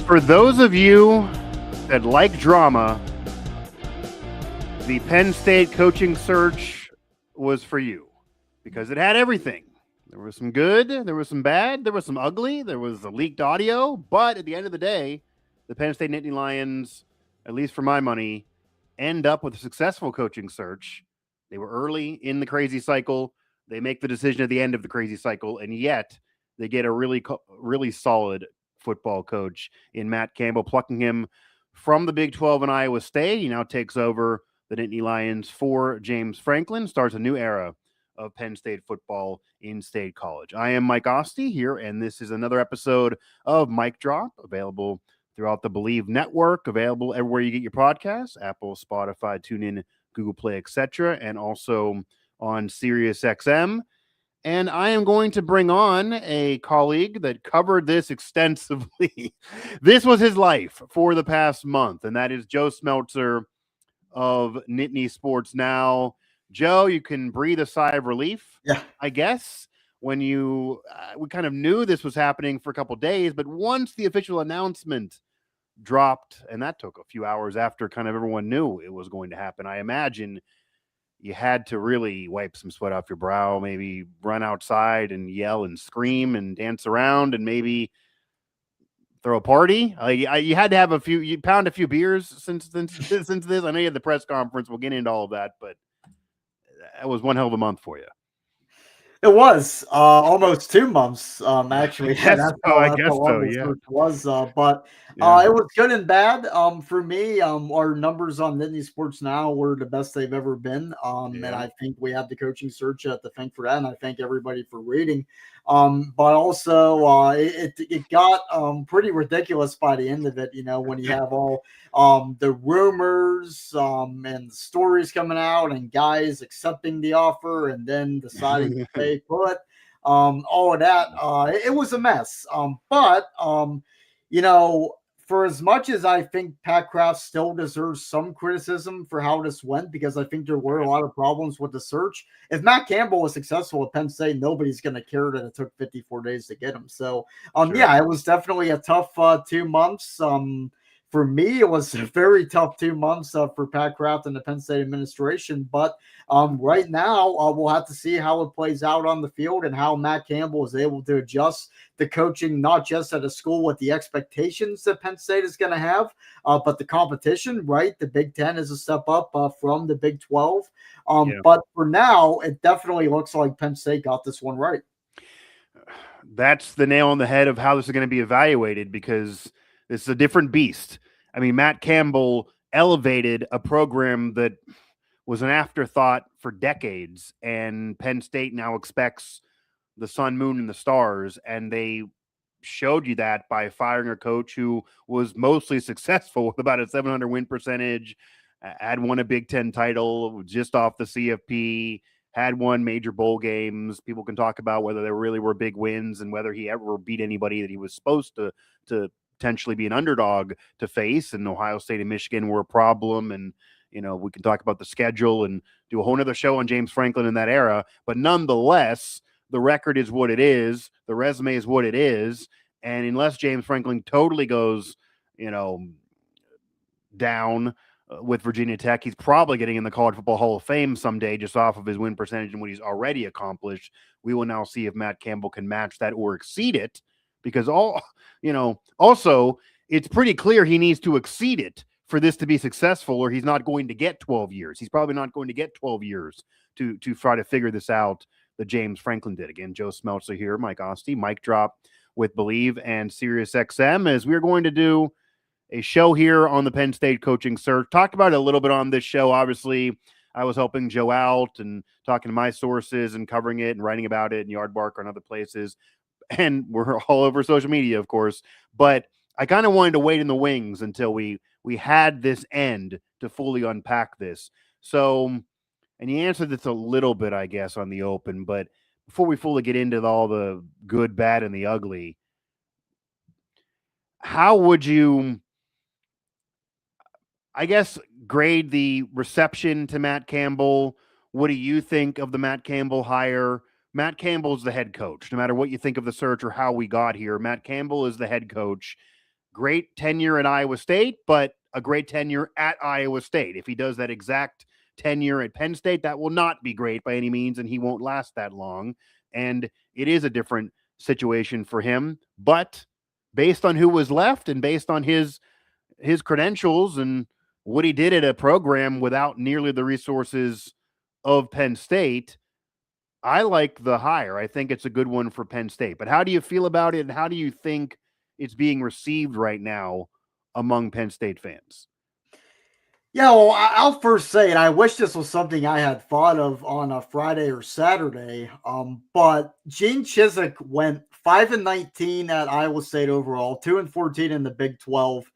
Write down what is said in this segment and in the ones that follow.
For those of you that like drama, the Penn State coaching search was for you because it had everything. There was some good, there was some bad, there was some ugly, there was the leaked audio, but at the end of the day, the Penn State Nittany Lions, at least for my money, end up with a successful coaching search. They were early in the crazy cycle. They make the decision at the end of the crazy cycle, and yet they get a really solid football coach in Matt Campbell, plucking him from the Big 12 in Iowa State. He now takes over the Nittany Lions for James Franklin, starts a new era of Penn State football in State College. I am Mike Asti here, and this is another episode of Mic Drop, available throughout the Believe Network, available everywhere you get your podcasts, Apple, Spotify, TuneIn, Google Play, etc., and also on SiriusXM. And I am going to bring on a colleague that covered this extensively. This was his life for the past month, and that is Joe Smeltzer of Nittany Sports Now. Joe, you can breathe a sigh of relief, I guess, when we kind of knew this was happening for a couple days, but once the official announcement dropped, and that took a few hours after kind of everyone knew it was going to happen, I imagine you had to really wipe some sweat off your brow, maybe run outside and yell and scream and dance around and maybe throw a party. You had to have you pound a few beers since this. I know you had the press conference. We'll get into all of that, but that was one hell of a month for you. It was almost 2 months, actually. I guess so. Yeah. It was, but it was good and bad. For me, our numbers on Nittany Sports Now were the best they've ever been. And I think we had the coaching search to thank for that, and I thank everybody for reading. But also, it got pretty ridiculous by the end of it. You know, when you have all the rumors and the stories coming out, and guys accepting the offer and then deciding to stay put, all of that. It was a mess. But you know, for as much as I think Pat Kraft still deserves some criticism for how this went, because I think there were a lot of problems with the search. If Matt Campbell was successful at Penn State, nobody's going to care that it took 54 days to get him. So, yeah, it was definitely a tough 2 months. For me, it was a very tough 2 months for Pat Kraft and the Penn State administration. But right now, we'll have to see how it plays out on the field and how Matt Campbell is able to adjust the coaching, not just at a school with the expectations that Penn State is going to have, but the competition, right? The Big Ten is a step up from the Big 12. But for now, it definitely looks like Penn State got this one right. That's the nail on the head of how this is going to be evaluated, because this is a different beast. I mean, Matt Campbell elevated a program that was an afterthought for decades, and Penn State now expects the sun, moon, and the stars, and they showed you that by firing a coach who was mostly successful with about a 700 win percentage, had won a Big Ten title just off the CFP, had won major bowl games. People can talk about whether there really were big wins and whether he ever beat anybody that he was supposed to potentially be an underdog to face, and Ohio State and Michigan were a problem. And, you know, we can talk about the schedule and do a whole nother show on James Franklin in that era. But nonetheless, the record is what it is. The resume is what it is. And unless James Franklin totally goes, you know, down with Virginia Tech, he's probably getting in the College Football Hall of Fame someday just off of his win percentage and what he's already accomplished. We will now see if Matt Campbell can match that or exceed it, because also it's pretty clear he needs to exceed it for this to be successful, or he's not going to get 12 years. He's probably not going to get 12 years to try to figure this out that James Franklin did. Again, Joe Smeltzer here, Mike Asti, Mic Drop with Believe and SiriusXM, as we're going to do a show here on the Penn State coaching search. Talked about it a little bit on this show. Obviously, I was helping Joe out and talking to my sources and covering it and writing about it in Yardbark and other places. And we're all over social media, of course. But I kind of wanted to wait in the wings until we had this end to fully unpack this. So, and you answered this a little bit, I guess, on the open. But before we fully get into all the good, bad, and the ugly, how would you, I guess, grade the reception to Matt Campbell? What do you think of the Matt Campbell hire? Matt Campbell's the head coach. No matter what you think of the search or how we got here, Matt Campbell is the head coach. great tenure at Iowa State, but a great tenure at Iowa State. If he does that exact tenure at Penn State, that will not be great by any means, and he won't last that long. And it is a different situation for him. But based on who was left and based on his credentials and what he did at a program without nearly the resources of Penn State, I like the hire. I think it's a good one for Penn State. But how do you feel about it, and how do you think it's being received right now among Penn State fans? Yeah, well, I'll first say, and I wish this was something I had thought of on a Friday or Saturday. But Gene Chizik went 5-19 at Iowa State overall, 2-14 in the Big 12,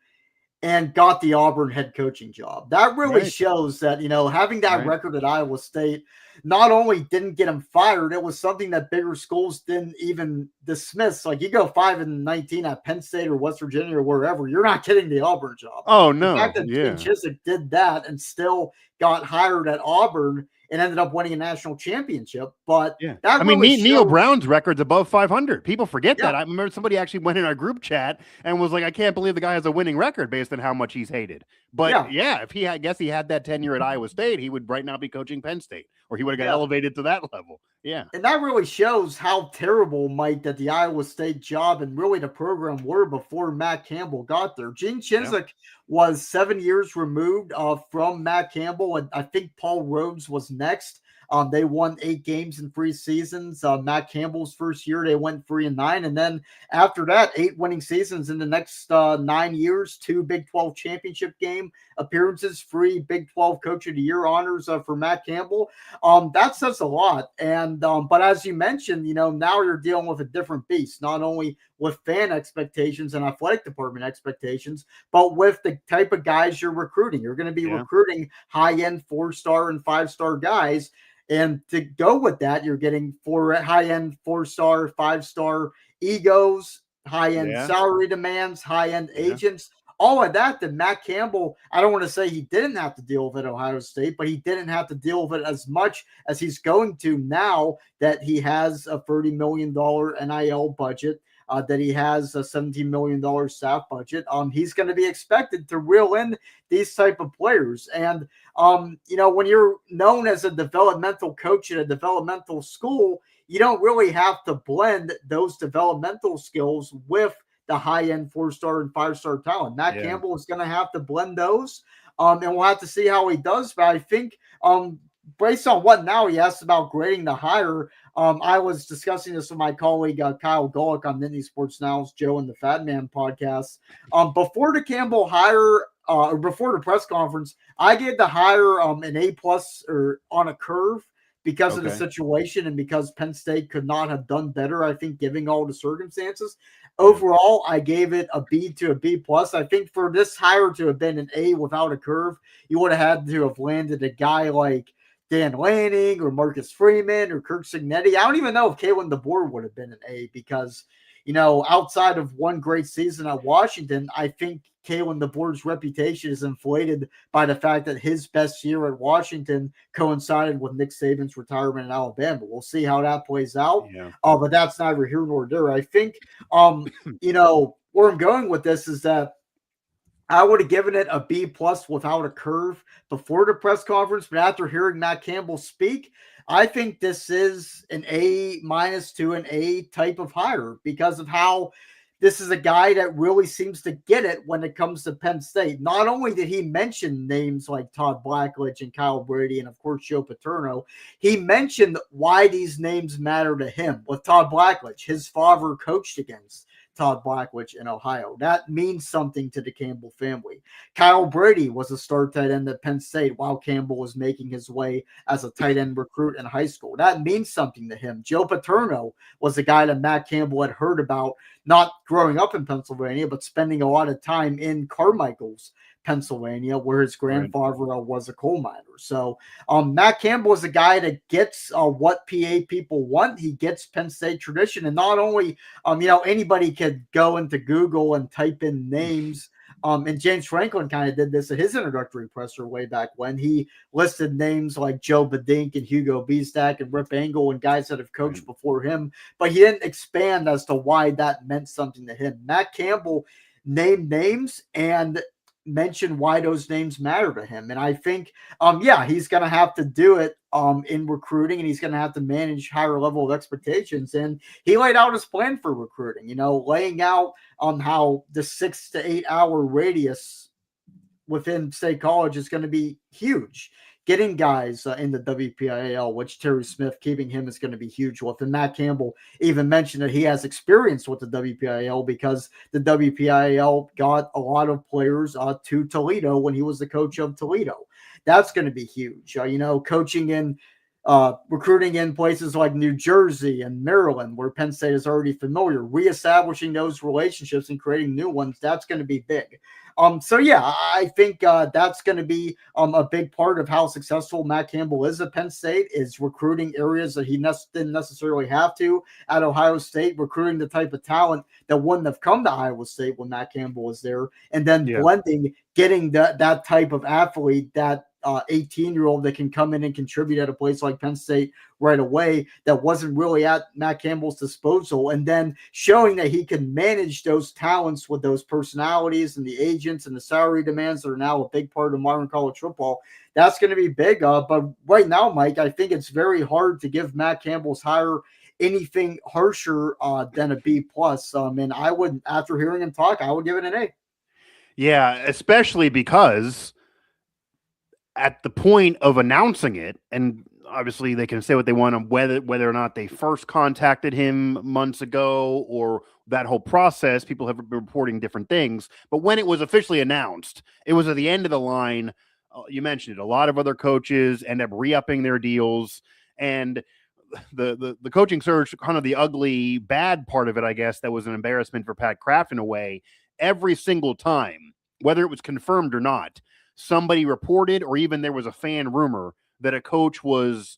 and got the Auburn head coaching job. That really shows that, having that record at Iowa State not only didn't get him fired, it was something that bigger schools didn't even dismiss. Like, you go 5-19 at Penn State or West Virginia or wherever, you're not getting the Auburn job. Oh, no. The fact that Gene Chizik did that and still got hired at Auburn and ended up winning a national championship. But that really Neil Brown's record's above 500. People forget that. I remember somebody actually went in our group chat and was like, I can't believe the guy has a winning record based on how much he's hated. But if he had that tenure at Iowa State, he would right now be coaching Penn State, or he would have got elevated to that level. Yeah. And that really shows how terrible, Mike, that the Iowa State job and really the program were before Matt Campbell got there. Gene Chizik was 7 years removed from Matt Campbell, and I think Paul Rhodes was next. They won 8 games in 3 seasons. Matt Campbell's first year, they went 3-9. And then after that, 8 winning seasons in the next 9 years, 2 Big 12 championship game appearances, 3 Big 12 Coach of the Year honors for Matt Campbell. That says a lot. And but as you mentioned, now you're dealing with a different beast, not only with fan expectations and athletic department expectations, but with the type of guys you're recruiting. You're going to be recruiting high-end 4-star and 5-star guys. And to go with that, you're getting 4 high-end 4-star, 5-star egos, high-end salary demands, high-end agents, all of that Matt Campbell, I don't want to say he didn't have to deal with at Ohio State, but he didn't have to deal with it as much as he's going to now that he has a $30 million NIL budget, that he has a $17 million staff budget. He's going to be expected to reel in these type of players. And, when you're known as a developmental coach at a developmental school, you don't really have to blend those developmental skills with the high-end 4-star and 5-star talent. Matt Campbell is going to have to blend those, and we'll have to see how he does. But I think based on what now he asked about grading the hire, I was discussing this with my colleague Kyle Golick on Nittany Sports Now's Joe and the Fat Man podcast. Before the Campbell hire, or before the press conference, I gave the hire an A+ or on a curve because of the situation and because Penn State could not have done better, I think, given all the circumstances. Overall, I gave it a B to a B+. I think for this hire to have been an A without a curve, you would have had to have landed a guy like Dan Lanning or Marcus Freeman or Kirk Cignetti. I don't even know if Kalen DeBoer would have been an A because, outside of one great season at Washington, I think Kalen DeBoer's reputation is inflated by the fact that his best year at Washington coincided with Nick Saban's retirement in Alabama. We'll see how that plays out. But that's neither here nor there. I think, where I'm going with this is that I would have given it a B+ without a curve before the press conference, but after hearing Matt Campbell speak, I think this is an A- to an A type of hire because of how this is a guy that really seems to get it when it comes to Penn State. Not only did he mention names like Todd Blackledge and Kyle Brady and, of course, Joe Paterno, he mentioned why these names matter to him. With Todd Blackledge, his father coached against Todd Blackledge in Ohio. That means something to the Campbell family. Kyle Brady was a star tight end at Penn State while Campbell was making his way as a tight end recruit in high school. That means something to him. Joe Paterno was the guy that Matt Campbell had heard about, not growing up in Pennsylvania, but spending a lot of time in Carmichael's, Pennsylvania, where his grandfather was a coal miner. So Matt Campbell is a guy that gets what PA people want. He gets Penn State tradition. And not only, anybody could go into Google and type in names. And James Franklin kind of did this at his introductory presser way back when he listed names like Joe Badink and Hugo Biestak and Rip Engel and guys that have coached before him, but he didn't expand as to why that meant something to him. Matt Campbell name names and mention why those names matter to him. And I think, he's going to have to do it in recruiting, and he's going to have to manage higher level of expectations. And he laid out his plan for recruiting, laying out how the 6 to 8 hour radius within State College is going to be huge. Getting guys in the WPIAL, which Terry Smith, keeping him is going to be huge with. And Matt Campbell even mentioned that he has experience with the WPIAL because the WPIAL got a lot of players to Toledo when he was the coach of Toledo. That's going to be huge. Coaching in recruiting in places like New Jersey and Maryland, where Penn State is already familiar, reestablishing those relationships and creating new ones, that's going to be big. I think that's going to be a big part of how successful Matt Campbell is at Penn State, is recruiting areas that he didn't necessarily have to at Ohio State, recruiting the type of talent that wouldn't have come to Iowa State when Matt Campbell was there, and then blending, getting that type of athlete, that 18-year-old that can come in and contribute at a place like Penn State right away that wasn't really at Matt Campbell's disposal, and then showing that he can manage those talents with those personalities and the agents and the salary demands that are now a big part of modern college football. That's going to be big. But right now, Mike, I think it's very hard to give Matt Campbell's hire anything harsher than a B+. And I would, after hearing him talk, I would give it an A. Yeah, especially because at the point of announcing it, and obviously they can say what they want on whether or not they first contacted him months ago or that whole process, people have been reporting different things. But when it was officially announced, it was at the end of the line. You mentioned it. A lot of other coaches end up re-upping their deals, and the coaching search, kind of the ugly, bad part of it, I guess, that was an embarrassment for Pat Kraft in a way. Every single time, whether it was confirmed or not, somebody reported, or even there was a fan rumor that a coach was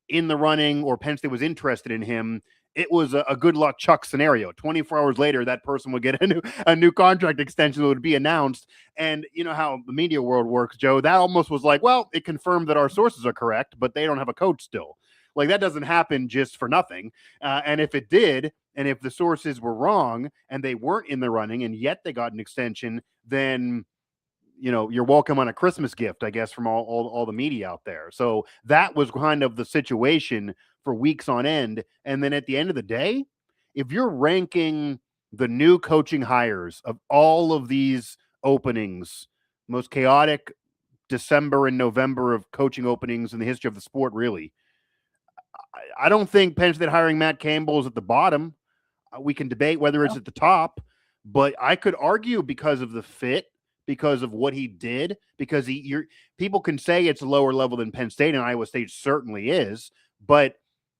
in the running or Penn State was interested in him. It was a good luck Chuck scenario. 24 hours later, that person would get a new contract extension that would be announced. And you know how the media world works, Joe. That almost was like, well, it confirmed that our sources are correct, but they don't have a coach still. Like, that doesn't happen just for nothing. And if it did, and if the sources were wrong and they weren't in the running and yet they got an extension, then you're welcome on a Christmas gift, I guess, from all the media out there. So that was kind of the situation for weeks on end. And then at the end of the day, if you're ranking the new coaching hires of all of these openings, most chaotic December and November of coaching openings in the history of the sport, really, I don't think Penn State hiring Matt Campbell is at the bottom. We can debate whether it's at the top, but I could argue because of the fit, because of what he did, because people can say it's a lower level than Penn State, and Iowa State certainly is, but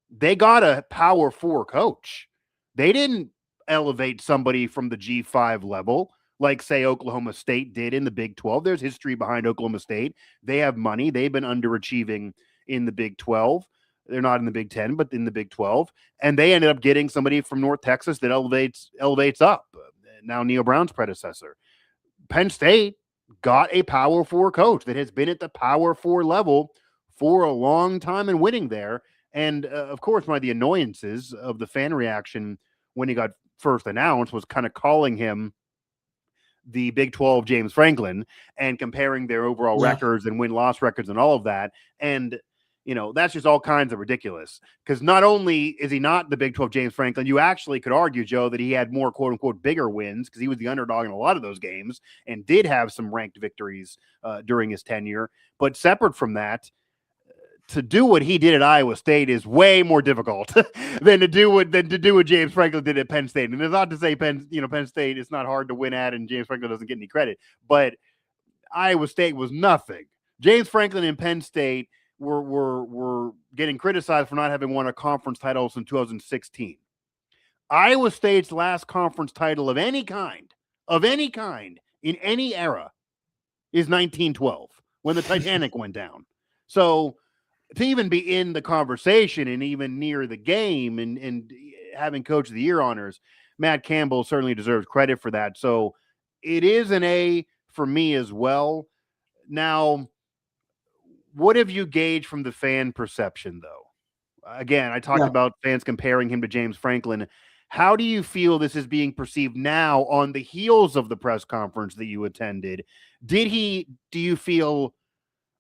they got a Power 4 coach. They didn't elevate somebody from the G5 level like, say, Oklahoma State did in the Big 12. There's history behind Oklahoma State. They have money. They've been underachieving in the Big 12. They're not in the Big 10, but in the Big 12. And they ended up getting somebody from North Texas that elevates up. Now Neil Brown's predecessor. Penn State got a Power 4 coach that has been at the Power 4 level for a long time and winning there. And, of course, one of the annoyances of the fan reaction when he got first announced was kind of calling him the Big 12 James Franklin and comparing their overall records and win-loss records and all of that. And that's just all kinds of ridiculous, because not only is he not the Big 12 James Franklin, you actually could argue, Joe, that he had more quote unquote bigger wins because he was the underdog in a lot of those games and did have some ranked victories during his tenure. But separate from that, to do what he did at Iowa State is way more difficult than to do what James Franklin did at Penn State. And it's not to say Penn State is not hard to win at and James Franklin doesn't get any credit, but Iowa State was nothing. James Franklin and Penn State were getting criticized for not having won a conference title since 2016. Iowa State's last conference title of any kind in any era is 1912 when the Titanic went down. So to even be in the conversation and even near the game and having Coach of the Year honors, Matt Campbell certainly deserves credit for that. So it is an A for me as well. Now, what have you gauged from the fan perception, though? Again, I talked about fans comparing him to James Franklin. How do you feel this is being perceived now on the heels of the press conference that you attended? Do you feel,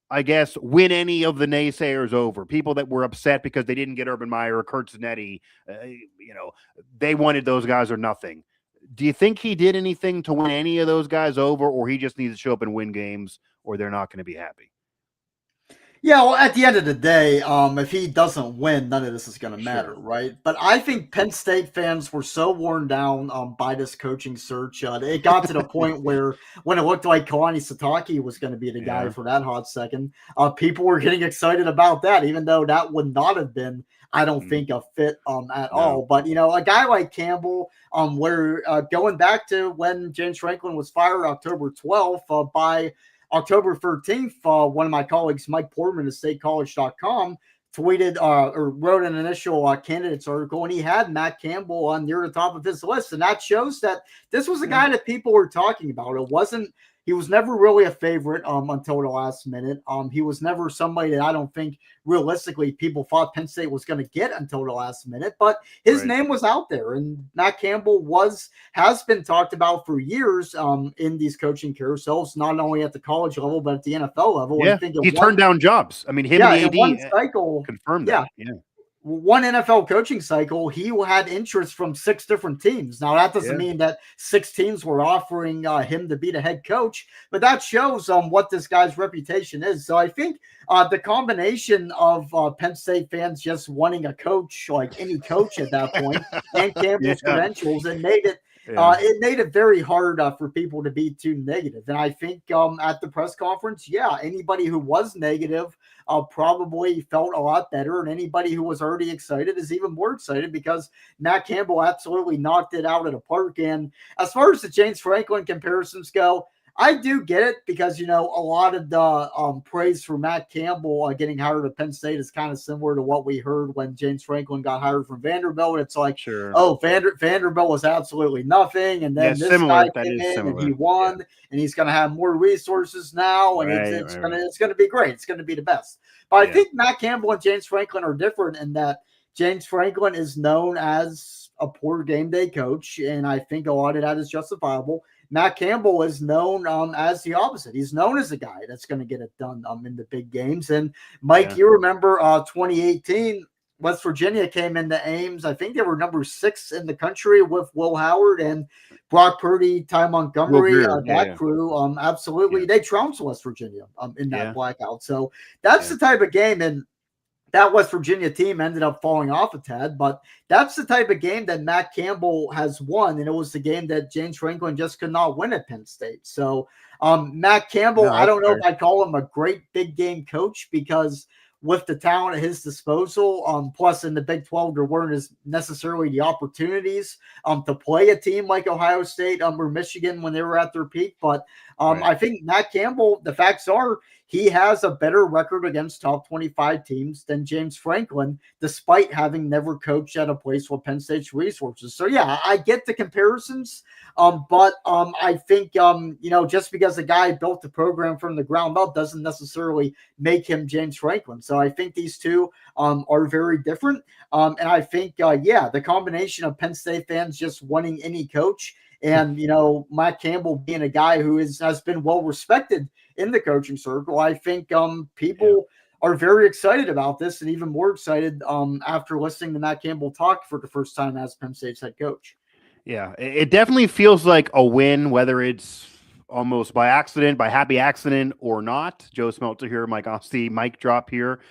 I guess, win any of the naysayers over? People that were upset because they didn't get Urban Meyer or Kurt Zanetti, they wanted those guys or nothing. Do you think he did anything to win any of those guys over, or he just needs to show up and win games, or they're not going to be happy? Yeah, well, at the end of the day, if he doesn't win, none of this is going to matter, right? But I think Penn State fans were so worn down by this coaching search. It got to the point where when it looked like Kalani Sitake was going to be the guy for that hot second, people were getting excited about that, even though that would not have been, I don't think, a fit at all. But, a guy like Campbell, where going back to when James Franklin was fired October 12th by October 13th, one of my colleagues, Mike Portman of statecollege.com, tweeted or wrote an initial candidates article, and he had Matt Campbell near the top of his list. And that shows that this was a guy that people were talking about. He was never really a favorite until the last minute. He was never somebody that I don't think realistically people thought Penn State was going to get until the last minute, but his name was out there, and Matt Campbell has been talked about for years in these coaching carousels, not only at the college level, but at the NFL level. Yeah, he turned down jobs. I mean, him and the AD cycle confirmed that. Yeah. One NFL coaching cycle, he had interest from 6 different teams. Now, that doesn't mean that 6 teams were offering him to be the head coach, but that shows what this guy's reputation is. So I think the combination of Penn State fans just wanting a coach, like any coach at that point, and Campbell's credentials, and made it it made it very hard for people to be too negative. And I think at the press conference, anybody who was negative probably felt a lot better. And anybody who was already excited is even more excited because Matt Campbell absolutely knocked it out of the park. And as far as the James Franklin comparisons go, I do get it because, a lot of the praise for Matt Campbell getting hired at Penn State is kind of similar to what we heard when James Franklin got hired from Vanderbilt. It's like, Vanderbilt was absolutely nothing. And then this guy came in and he won and he's going to have more resources now. And it's going to be great. It's going to be the best. But I think Matt Campbell and James Franklin are different in that James Franklin is known as a poor game day coach. And I think a lot of that is justifiable. Matt Campbell is known as the opposite. He's known as a guy that's going to get it done in the big games. And Mike, you remember 2018, West Virginia came into Ames. I think they were number 6 in the country with Will Howard and Brock Purdy, Ty Montgomery, crew. Absolutely. They trounced West Virginia in that blackout. So that's the type of game. And that West Virginia team ended up falling off a tad, but that's the type of game that Matt Campbell has won, and it was the game that James Franklin just could not win at Penn State. So Matt Campbell, I don't know if I'd call him a great big game coach because with the talent at his disposal, plus in the Big 12, there weren't necessarily the opportunities to play a team like Ohio State or Michigan when they were at their peak. But I think Matt Campbell, the facts are, he has a better record against top 25 teams than James Franklin, despite having never coached at a place with Penn State's resources. So, I get the comparisons, but I think, just because a guy built the program from the ground up doesn't necessarily make him James Franklin. So I think these two are very different. And I think, the combination of Penn State fans just wanting any coach and, Matt Campbell being a guy who has been well respected in the coaching circle, I think people are very excited about this and even more excited after listening to Matt Campbell talk for the first time as Penn State's head coach. Yeah, it definitely feels like a win, whether it's almost by accident, by happy accident or not. Joe Smeltzer here, Mike Asti, mic drop here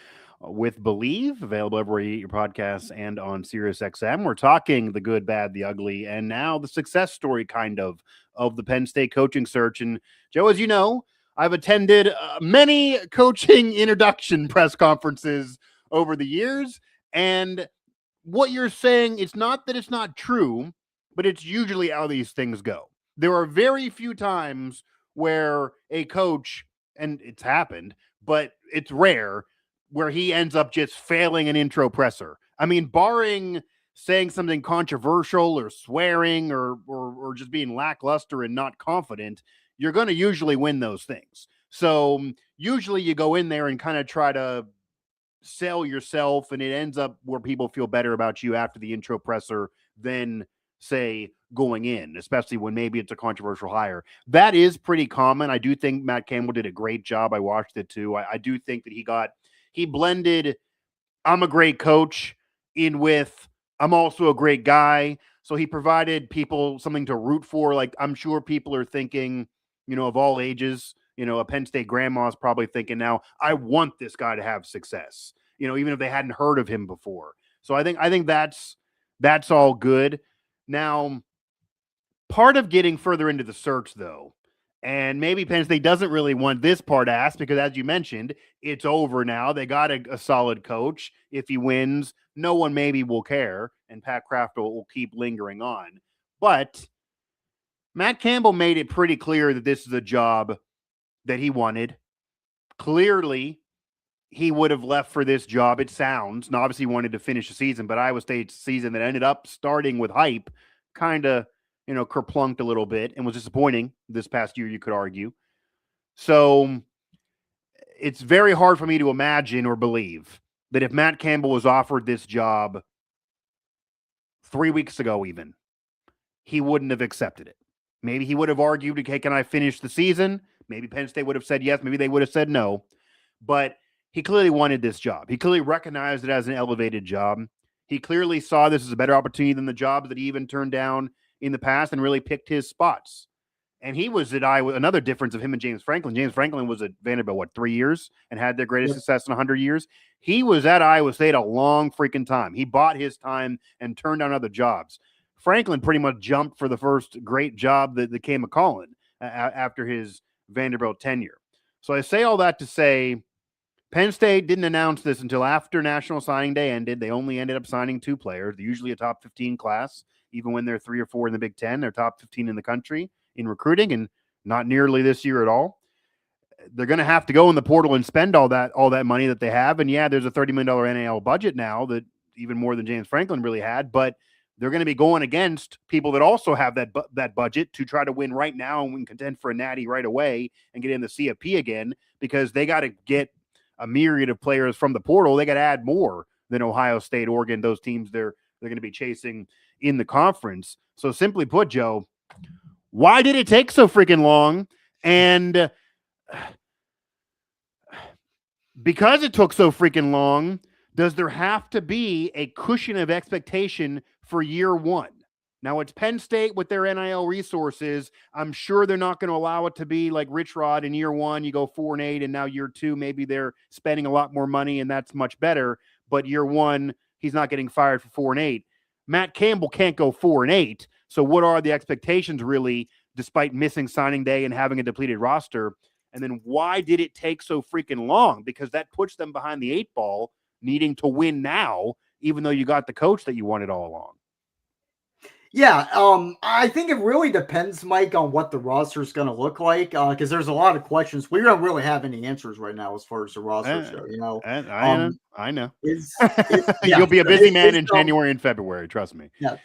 with Believe, available everywhere you get your podcasts and on SiriusXM. We're talking the good, bad, the ugly, and now the success story kind of the Penn State coaching search. And Joe, as you know, I've attended many coaching introduction press conferences over the years, and what you're saying, it's not that it's not true, but it's usually how these things go. There are very few times where a coach, and it's happened, but it's rare, where he ends up just failing an intro presser. I mean, barring saying something controversial or swearing or just being lackluster and not confident, you're going to usually win those things. So usually you go in there and kind of try to sell yourself, and it ends up where people feel better about you after the intro presser than, say, going in, especially when maybe it's a controversial hire. That is pretty common. I do think Matt Campbell did a great job. I watched it too. I do think that he blended I'm a great coach in with I'm also a great guy. So he provided people something to root for. Like I'm sure people are thinking, of all ages, a Penn State grandma's probably thinking now, I want this guy to have success, even if they hadn't heard of him before. So I think that's all good. Now, part of getting further into the search, though, and maybe Penn State doesn't really want this part asked because, as you mentioned, it's over now. They got a solid coach. If he wins, no one maybe will care, and Pat Kraft will keep lingering on. But Matt Campbell made it pretty clear that this is a job that he wanted. Clearly, he would have left for this job, it sounds. And obviously, he wanted to finish the season, but Iowa State's season that ended up starting with hype kind of kerplunked a little bit and was disappointing this past year, you could argue. So it's very hard for me to imagine or believe that if Matt Campbell was offered this job 3 weeks ago even, he wouldn't have accepted it. Maybe he would have argued, okay, can I finish the season? Maybe Penn State would have said yes. Maybe they would have said no. But he clearly wanted this job. He clearly recognized it as an elevated job. He clearly saw this as a better opportunity than the jobs that he even turned down in the past and really picked his spots. And he was at Iowa. Another difference of him and James Franklin. James Franklin was at Vanderbilt, 3 years and had their greatest success in 100 years. He was at Iowa State a long freaking time. He bought his time and turned down other jobs. Franklin pretty much jumped for the first great job that came a calling after his Vanderbilt tenure. So I say all that to say Penn State didn't announce this until after National Signing Day ended. They only ended up signing 2 players. They're usually a top 15 class. Even when they're 3 or 4 in the Big Ten, they're top 15 in the country in recruiting, and not nearly this year at all. They're going to have to go in the portal and spend all that money that they have. And yeah, there's a $30 million NAL budget now, that even more than James Franklin really had, but they're going to be going against people that also have that budget to try to win right now and contend for a natty right away and get in the CFP again, because they got to get a myriad of players from the portal. They got to add more than Ohio State, Oregon, those teams they're going to be chasing in the conference. So simply put, Joe, why did it take so freaking long? And because it took so freaking long, does there have to be a cushion of expectation for year one? Now, it's Penn State with their NIL resources. I'm sure they're not going to allow it to be like Rich Rod in year one. You go 4-8, and now year two, maybe they're spending a lot more money, and that's much better. But year one, he's not getting fired for 4-8. Matt Campbell can't go 4-8. So what are the expectations really, despite missing signing day and having a depleted roster? And then why did it take so freaking long? Because that puts them behind the 8 ball, needing to win now, even though you got the coach that you wanted all along. Yeah, I think it really depends, Mike, on what the roster is going to look like, because there's a lot of questions. We don't really have any answers right now as far as the roster show. I know. You'll be a busy man in January and February. Trust me. Yeah.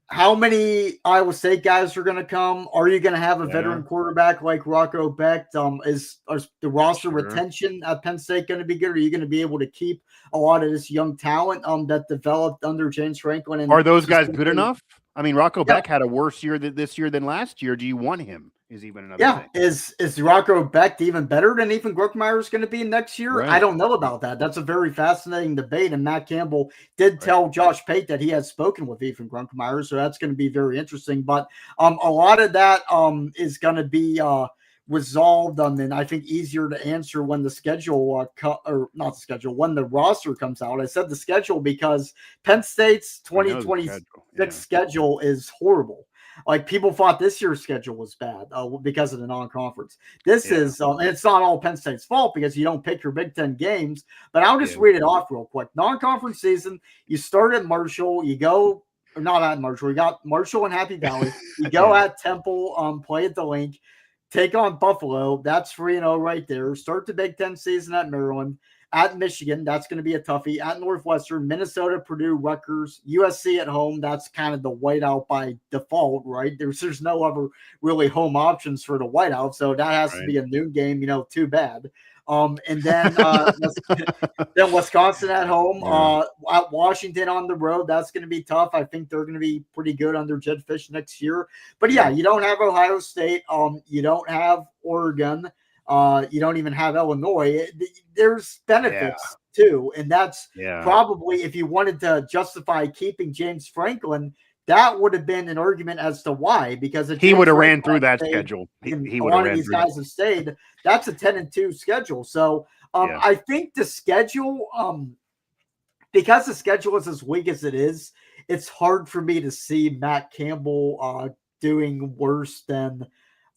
How many Iowa State guys are going to come? Are you going to have a veteran quarterback like Rocco Becht? Is the roster retention at Penn State going to be good? Are you going to be able to keep a lot of this young talent that developed under James Franklin? And are those guys good enough? I mean, Rocco Becht had a worse year this year than last year. Do you want him? Is even another thing. Is Rocco Becht even better than Ethan Gruckmeyer is going to be next year? Right. I don't know about that. That's a very fascinating debate. And Matt Campbell did tell Josh Pate that he had spoken with Ethan Gruckmeyer, so that's going to be very interesting. But a lot of that is going to be resolved and I think easier to answer when the schedule when the roster comes out. I said the schedule because Penn State's 2026 schedule is horrible. Like, people thought this year's schedule was bad because of the non-conference. This is, and it's not all Penn State's fault because you don't pick your Big Ten games, but I'll just read it off real quick. Non-conference season, you start at Marshall, you go, or not at Marshall, you got Marshall and Happy Valley, you go at Temple, play at the Link, take on Buffalo, that's 3-0 right there. Start the Big Ten season at Maryland, at Michigan. That's going to be a toughie. At Northwestern, Minnesota, Purdue, Rutgers, USC at home. That's kind of the whiteout by default, right? There's no other really home options for the whiteout, so that has to be a noon game. Too bad. And then then Wisconsin at home, at Washington on the road. That's going to be tough. I think they're going to be pretty good under Jed Fish next year. But yeah, you don't have Ohio State. You don't have Oregon. You don't even have Illinois. There's benefits too, and that's probably, if you wanted to justify keeping James Franklin, that would have been an argument as to why, because he would have ran through that schedule. He would have ran these through guys have stayed. That's a 10-2 schedule. So I think the schedule, because the schedule is as weak as it is, it's hard for me to see Matt Campbell doing worse than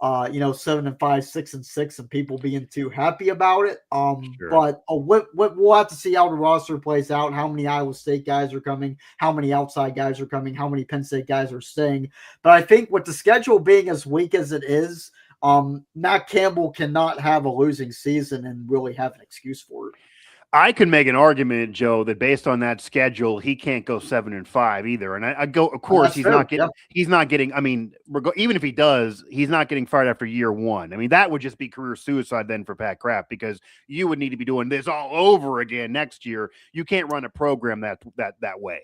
7-5, 6-6, and people being too happy about it. But we'll have to see how the roster plays out, how many Iowa State guys are coming, how many outside guys are coming, how many Penn State guys are staying. But I think with the schedule being as weak as it is, Matt Campbell cannot have a losing season and really have an excuse for it. I could make an argument, Joe, that based on that schedule, he can't go 7-5 either. And I go, of course, he's not getting. I mean, even if he does, he's not getting fired after year one. I mean, that would just be career suicide then for Pat Kraft, because you would need to be doing this all over again next year. You can't run a program that way.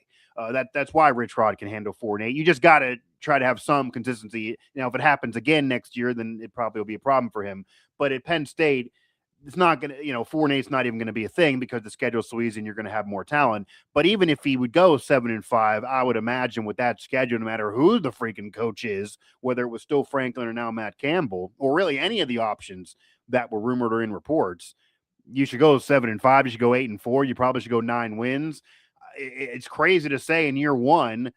That's why Rich Rod can handle 4-8. You just got to try to have some consistency. Now, if it happens again next year, then it probably will be a problem for him. But at Penn State, it's not going to, 4-8 is not even going to be a thing because the schedule's so easy and you're going to have more talent. But even if he would go 7-5, I would imagine with that schedule, no matter who the freaking coach is, whether it was still Franklin or now Matt Campbell, or really any of the options that were rumored or in reports, you should go 7-5. You should go 8-4. You probably should go 9 wins. It's crazy to say in year one,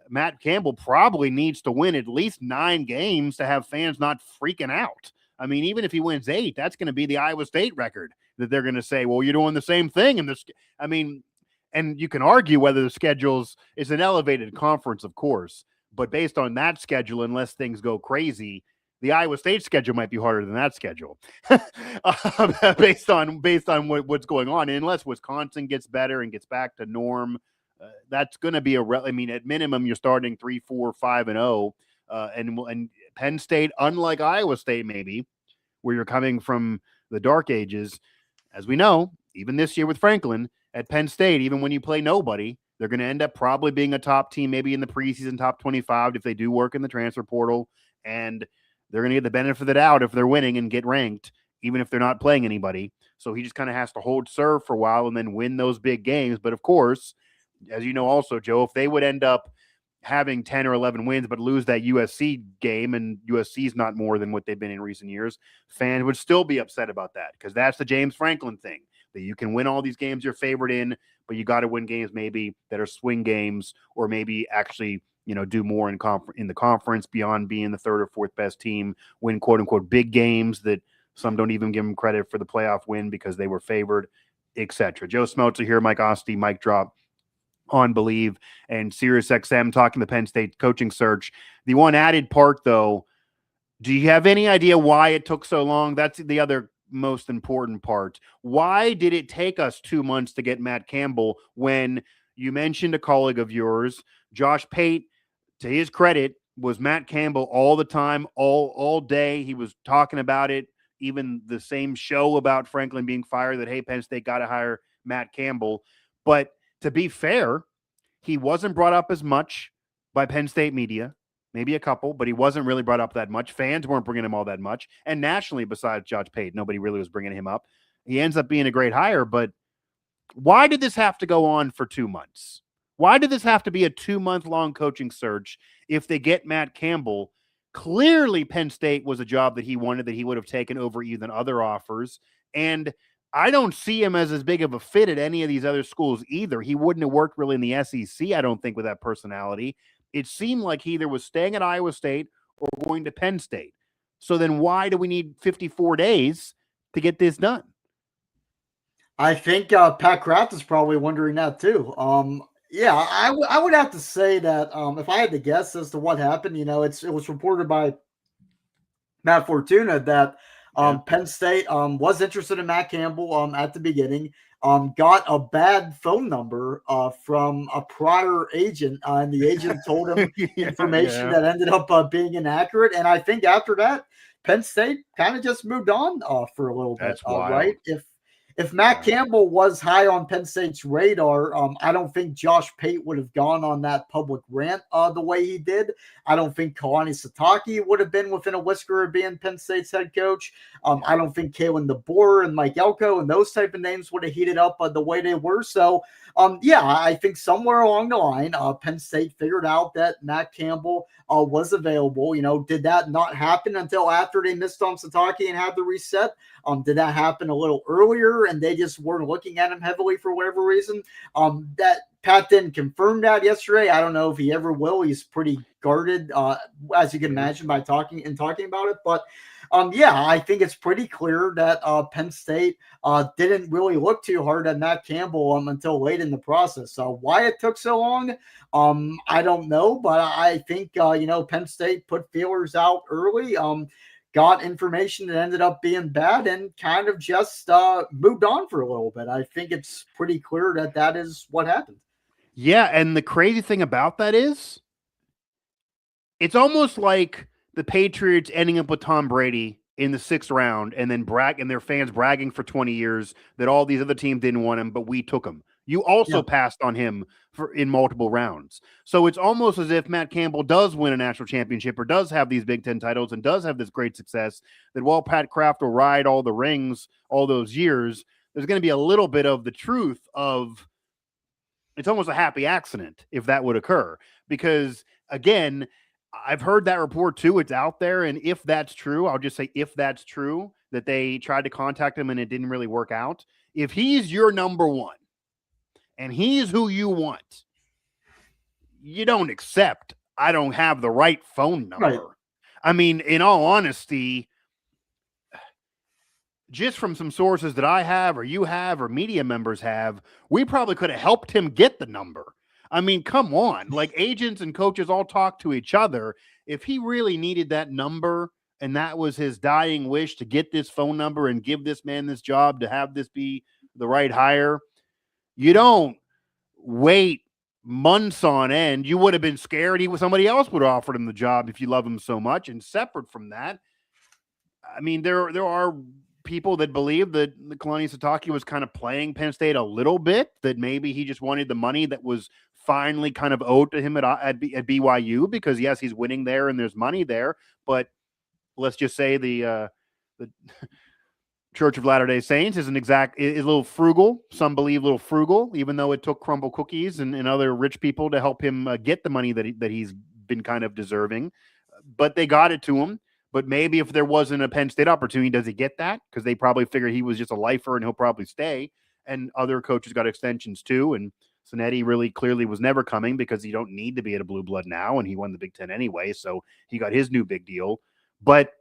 Matt Campbell probably needs to win at least 9 games to have fans not freaking out. I mean, even if he wins 8, that's going to be the Iowa State record that they're going to say, well, you're doing the same thing in this. I mean, and you can argue whether the schedules is an elevated conference, of course, but based on that schedule, unless things go crazy, the Iowa State schedule might be harder than that schedule based on what's going on. And unless Wisconsin gets better and gets back to norm, that's going to be at minimum, you're starting 3, 4, 5-0. And Penn State, unlike Iowa State, maybe, where you're coming from the dark ages, as we know, even this year with Franklin at Penn State, even when you play nobody, they're going to end up probably being a top team, maybe in the preseason top 25 if they do work in the transfer portal, and they're going to get the benefit of the doubt if they're winning and get ranked, even if they're not playing anybody. So he just kind of has to hold serve for a while and then win those big games. But of course, as you know also, Joe, if they would end up having 10 or 11 wins, but lose that USC game, and USC is not more than what they've been in recent years, fans would still be upset about that, because that's the James Franklin thing, that you can win all these games you're favored in, but you got to win games maybe that are swing games, or maybe actually, do more in the conference beyond being the third or fourth best team, win quote unquote big games that some don't even give them credit for the playoff win because they were favored, etc. Joe Smeltzer here, Mike Asti, Mike Drop on Believe and SiriusXM talking the Penn State coaching search. The one added part, though, do you have any idea why it took so long? That's the other most important part. Why did it take us 2 months to get Matt Campbell when you mentioned a colleague of yours, Josh Pate, to his credit, was Matt Campbell all the time, all day. He was talking about it, even the same show about Franklin being fired, that, hey, Penn State got to hire Matt Campbell. But to be fair, he wasn't brought up as much by Penn State media, maybe a couple, but he wasn't really brought up that much. Fans weren't bringing him all that much. And nationally, besides Josh Pate, nobody really was bringing him up. He ends up being a great hire, but why did this have to go on for 2 months? Why did this have to be a 2-month-long coaching search if they get Matt Campbell? Clearly, Penn State was a job that he wanted, that he would have taken over even other offers. And I don't see him as big of a fit at any of these other schools either. He wouldn't have worked really in the SEC, I don't think, with that personality. It seemed like he either was staying at Iowa State or going to Penn State. So then why do we need 54 days to get this done? I think Pat Kraft is probably wondering that too. Yeah, I would have to say that if I had to guess as to what happened, it was reported by Matt Fortuna that Penn State was interested in Matt Campbell at the beginning. Got a bad phone number from a prior agent, and the agent told him information that ended up being inaccurate. And I think after that, Penn State kind of just moved on for a little bit, right? If Matt Campbell was high on Penn State's radar, I don't think Josh Pate would have gone on that public rant the way he did. I don't think Kalani Sitake would have been within a whisker of being Penn State's head coach. I don't think Kalen DeBoer and Mike Elko and those type of names would have heated up the way they were. So, I think somewhere along the line, Penn State figured out that Matt Campbell was available. Did that not happen until after they missed on Sitake and had the reset? Did that happen a little earlier and they just weren't looking at him heavily for whatever reason? That Pat didn't confirm that yesterday. I don't know if he ever will. He's pretty guarded, as you can imagine, by talking about it. But I think it's pretty clear that Penn State didn't really look too hard at Matt Campbell until late in the process. Why it took so long, I don't know. But I think, Penn State put feelers out early, got information that ended up being bad, and kind of just moved on for a little bit. I think it's pretty clear that that is what happened. Yeah, and the crazy thing about that is it's almost like the Patriots ending up with Tom Brady in the 6th round and then their fans bragging for 20 years that all these other teams didn't want him, but we took him. You also passed on him in multiple rounds. So it's almost as if Matt Campbell does win a national championship or does have these Big Ten titles and does have this great success, that while Pat Kraft will ride all the rings all those years, there's going to be a little bit of the truth of it's almost a happy accident if that would occur. Because, again, I've heard that report too. It's out there. And if that's true, I'll just say if that's true, that they tried to contact him and it didn't really work out. If he's your number one and he's who you want, you don't accept, I don't have the right phone number. Right. I mean, in all honesty, just from some sources that I have or you have or media members have, we probably could have helped him get the number. I mean, come on. Like, agents and coaches all talk to each other. If he really needed that number and that was his dying wish to get this phone number and give this man this job, to have this be the right hire, you don't wait months on end. You would have been scared somebody else would have offered him the job if you love him so much. And separate from that, I mean, there are people that believe that Kalani Sitake was kind of playing Penn State a little bit, that maybe he just wanted the money that was finally kind of owed to him at BYU, because yes, he's winning there and there's money there, but let's just say the Church of Latter-day Saints is a little frugal. Some believe a little frugal, even though it took Crumble Cookies and other rich people to help him get the money that he's been kind of deserving, but they got it to him. But maybe if there wasn't a Penn State opportunity, does he get that? Because they probably figured he was just a lifer and he'll probably stay. And other coaches got extensions too. And Cinetti really clearly was never coming because you don't need to be at a blue blood now. And he won the Big Ten anyway. So he got his new big deal. But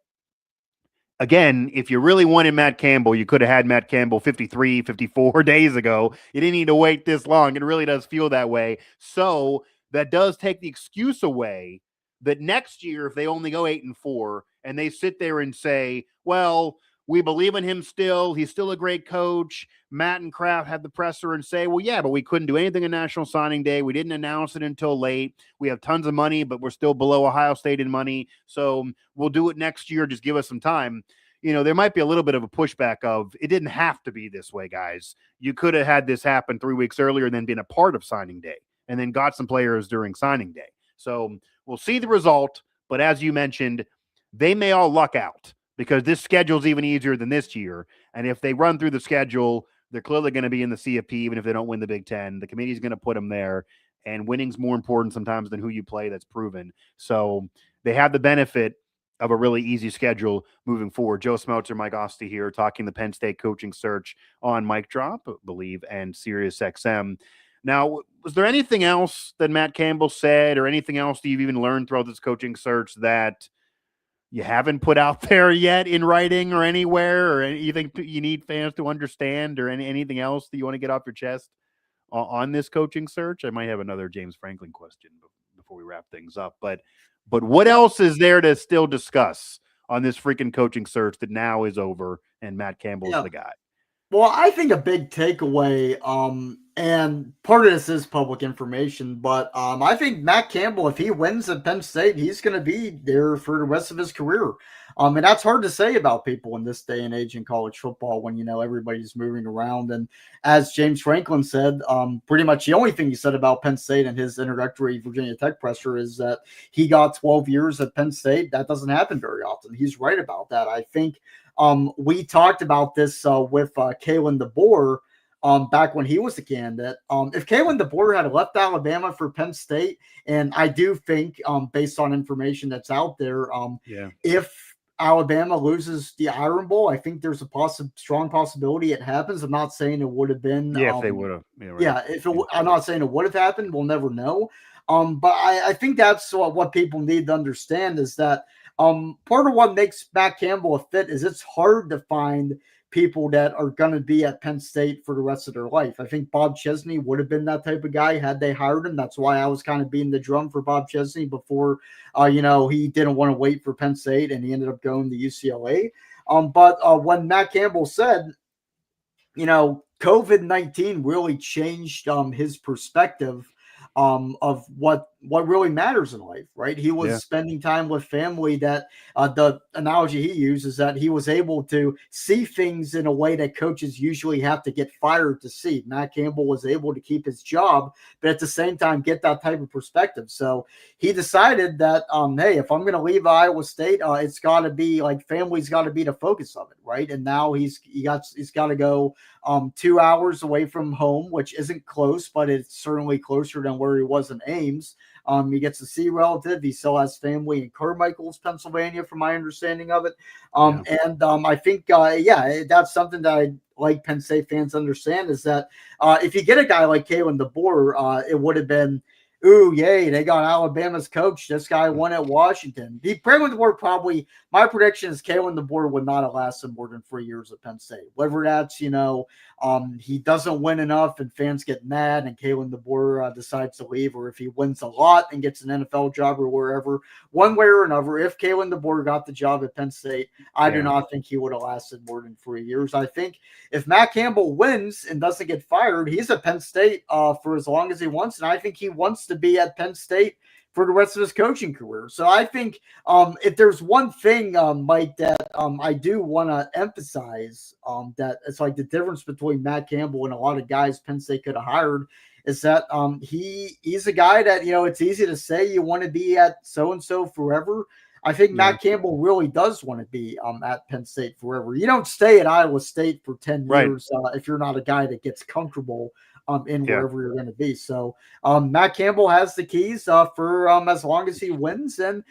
again, if you really wanted Matt Campbell, you could have had Matt Campbell 53, 54 days ago. You didn't need to wait this long. It really does feel that way. So that does take the excuse away that next year, if they only go 8-4 and they sit there and say, well, we believe in him still, he's still a great coach, Matt and Kraft have the presser and say, well, yeah, but we couldn't do anything on National Signing Day. We didn't announce it until late. We have tons of money, but we're still below Ohio State in money. So we'll do it next year. Just give us some time. You know, there might be a little bit of a pushback of, it didn't have to be this way, guys. You could have had this happen 3 weeks earlier and then been a part of signing day and then got some players during signing day. So we'll see the result, but as you mentioned, they may all luck out because this schedule's even easier than this year. And if they run through the schedule, they're clearly going to be in the CFP, even if they don't win the Big Ten. The committee's going to put them there, and winning's more important sometimes than who you play. That's proven. So they have the benefit of a really easy schedule moving forward. Joe Smeltzer, Mike Asti here, talking the Penn State coaching search on Mic Drop, I believe, and Sirius XM. Now, was there anything else that Matt Campbell said or anything else that you've even learned throughout this coaching search that you haven't put out there yet in writing or anywhere, or anything you need fans to understand, or anything else that you want to get off your chest on this coaching search? I might have another James Franklin question before we wrap things up, but what else is there to still discuss on this freaking coaching search that now is over, and Matt Campbell is the guy. Well, I think a big takeaway, and part of this is public information, but I think Matt Campbell, if he wins at Penn State, he's going to be there for the rest of his career. And that's hard to say about people in this day and age in college football when, everybody's moving around. And as James Franklin said, pretty much the only thing he said about Penn State and his introductory Virginia Tech presser is that he got 12 years at Penn State. That doesn't happen very often. He's right about that. I think we talked about this with Kalen DeBoer back when he was a candidate. If Kalen DeBoer had left Alabama for Penn State, and I do think based on information that's out there, if Alabama loses the Iron Bowl, I think there's a strong possibility it happens. I'm not saying it would have been. If they would have. I'm not saying it would have happened. We'll never know. But I think that's what people need to understand is that part of what makes Matt Campbell a fit is it's hard to find people that are going to be at Penn State for the rest of their life. I think Bob Chesney would have been that type of guy had they hired him. That's why I was kind of beating the drum for Bob Chesney before, he didn't want to wait for Penn State and he ended up going to UCLA. But when Matt Campbell said, COVID-19 really changed his perspective of what really matters in life, right? He was spending time with family that the analogy he used is that he was able to see things in a way that coaches usually have to get fired to see. Matt Campbell was able to keep his job, but at the same time get that type of perspective. So he decided that, hey, if I'm going to leave Iowa State, it's got to be like family's got to be the focus of it, right? And now he's got to go 2 hours away from home, which isn't close, but it's certainly closer than where he was in Ames. He gets to see relative. He still has family in Carmichael's, Pennsylvania, from my understanding of it. And I think, that's something that I like Penn State fans understand is that if you get a guy like Kalen DeBoer, it would have been, ooh, yay, they got Alabama's coach. This guy won at Washington. Kalen DeBoer probably, my prediction is Kalen DeBoer would not have lasted more than 3 years at Penn State. Whether that's, he doesn't win enough and fans get mad and Kalen DeBoer decides to leave, or if he wins a lot and gets an NFL job or wherever, one way or another, if Kalen DeBoer got the job at Penn State, I do not think he would have lasted more than 3 years. I think if Matt Campbell wins and doesn't get fired, he's at Penn State for as long as he wants, and I think he wants to be at Penn State for the rest of his coaching career. So I think if there's one thing, Mike, that I do want to emphasize that it's like the difference between Matt Campbell and a lot of guys Penn State could have hired is that he's a guy that, it's easy to say you want to be at so-and-so forever. I think Matt Campbell really does want to be at Penn State forever. You don't stay at Iowa State for 10 years if you're not a guy that gets comfortable in wherever you're going to be. So Matt Campbell has the keys for as long as he wins. And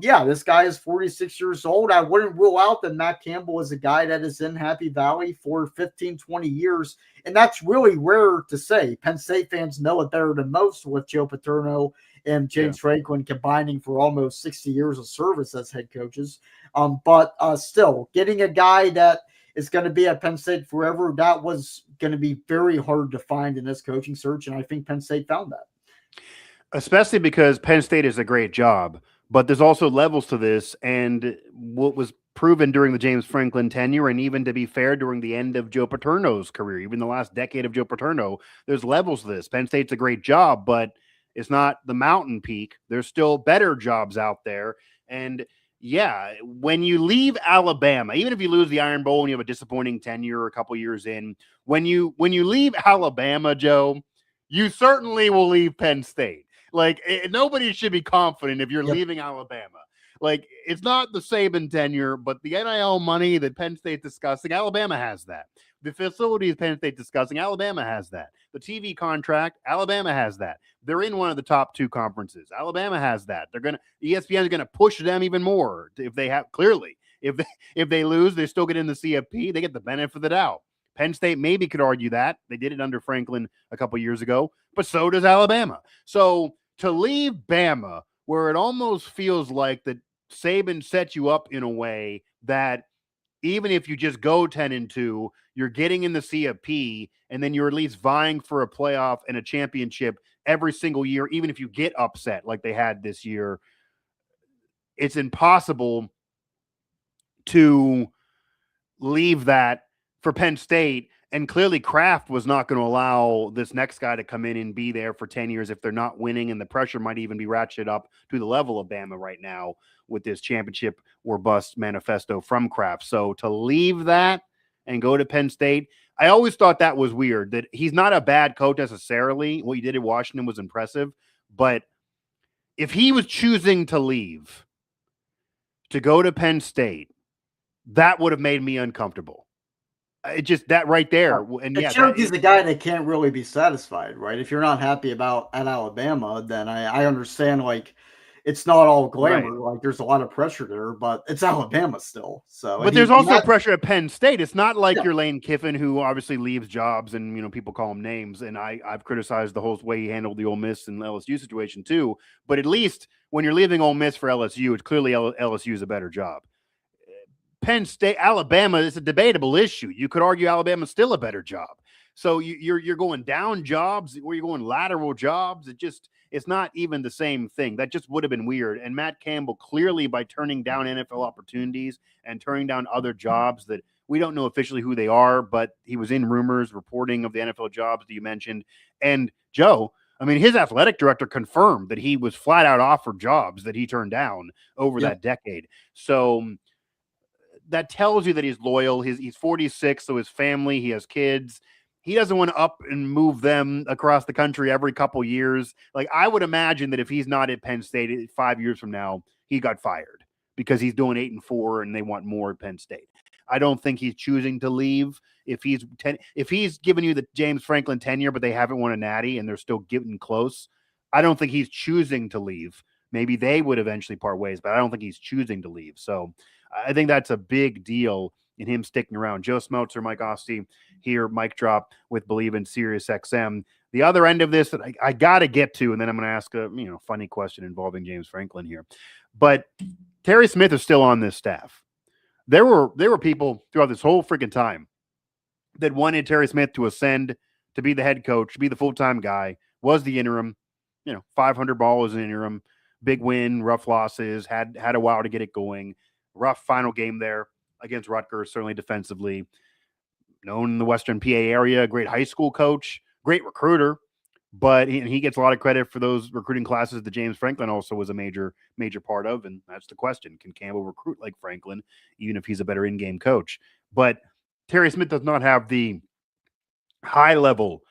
this guy is 46 years old. I wouldn't rule out that Matt Campbell is a guy that is in Happy Valley for 15, 20 years. And that's really rare to say. Penn State fans know it better than most with Joe Paterno and James Franklin combining for almost 60 years of service as head coaches. But still, getting a guy that is going to be at Penn State forever, that was going to be very hard to find in this coaching search, and I think Penn State found that. Especially because Penn State is a great job, but there's also levels to this, and what was proven during the James Franklin tenure, and even to be fair, during the end of Joe Paterno's career, even the last decade of Joe Paterno, there's levels to this. Penn State's a great job, but it's not the mountain peak. There's still better jobs out there, and when you leave Alabama, even if you lose the Iron Bowl and you have a disappointing tenure a couple years in, when you leave Alabama, Joe, you certainly will leave Penn State. Like, nobody should be confident if you're leaving Alabama. Like, it's not the Saban tenure, but the NIL money that Penn State's discussing, Alabama has that. The facilities Penn State discussing, Alabama has that. The TV contract, Alabama has that. They're in one of the top two conferences. Alabama has that. ESPN is going to push them even more if they have, clearly. If they lose, they still get in the CFP. They get the benefit of the doubt. Penn State maybe could argue that. They did it under Franklin a couple years ago, but so does Alabama. So to leave Bama, where it almost feels like that Saban set you up in a way that even if you just go 10-2, you're getting in the CFP, and then you're at least vying for a playoff and a championship every single year, even if you get upset like they had this year. It's impossible to leave that for Penn State. And clearly Kraft was not going to allow this next guy to come in and be there for 10 years if they're not winning, and the pressure might even be ratcheted up to the level of Bama right now with this championship or bust manifesto from Kraft. So to leave that and go to Penn State, I always thought that was weird, that he's not a bad coach necessarily. What he did at Washington was impressive, but if he was choosing to leave to go to Penn State, that would have made me uncomfortable. It just, that right there. And it shows he's a guy that can't really be satisfied, right? If you're not happy at Alabama, then I understand, like, it's not all glamour. Right. Like, there's a lot of pressure there, but it's Alabama still. So, but there's also pressure at Penn State. It's not like you're Lane Kiffin, who obviously leaves jobs and, you know, people call him names. And I've criticized the whole way he handled the Ole Miss and LSU situation too. But at least when you're leaving Ole Miss for LSU, it's clearly LSU is a better job. Penn State, Alabama is a debatable issue. You could argue Alabama's still a better job. So you're going down jobs, or you're going lateral jobs. It's not even the same thing. That just would have been weird. And Matt Campbell, clearly by turning down NFL opportunities and turning down other jobs that we don't know officially who they are, but he was in rumors reporting of the NFL jobs that you mentioned. And Joe, I mean, his athletic director confirmed that he was flat out offered jobs that he turned down over that decade. So that tells you that he's loyal. He's 46, so his family, he has kids. He doesn't want to up and move them across the country every couple years. Like, I would imagine that if he's not at Penn State 5 years from now, he got fired because he's doing 8-4 and they want more at Penn State. I don't think he's choosing to leave. If he's giving you the James Franklin tenure, but they haven't won a natty and they're still getting close, I don't think he's choosing to leave. Maybe they would eventually part ways, but I don't think he's choosing to leave. So I think that's a big deal in him sticking around. Joe Smeltzer, Mike Asti here, mic drop with Believe in Sirius XM. The other end of this that I got to get to, and then I'm going to ask a funny question involving James Franklin here. But Terry Smith is still on this staff. There were people throughout this whole freaking time that wanted Terry Smith to ascend to be the head coach, to be the full-time guy, was the interim. 500 ball is an interim. Big win, rough losses, had a while to get it going. Rough final game there against Rutgers, certainly defensively. Known in the Western PA area, great high school coach, great recruiter, but he gets a lot of credit for those recruiting classes that James Franklin also was a major part of, and that's the question. Can Campbell recruit like Franklin, even if he's a better in-game coach? But Terry Smith does not have the high-level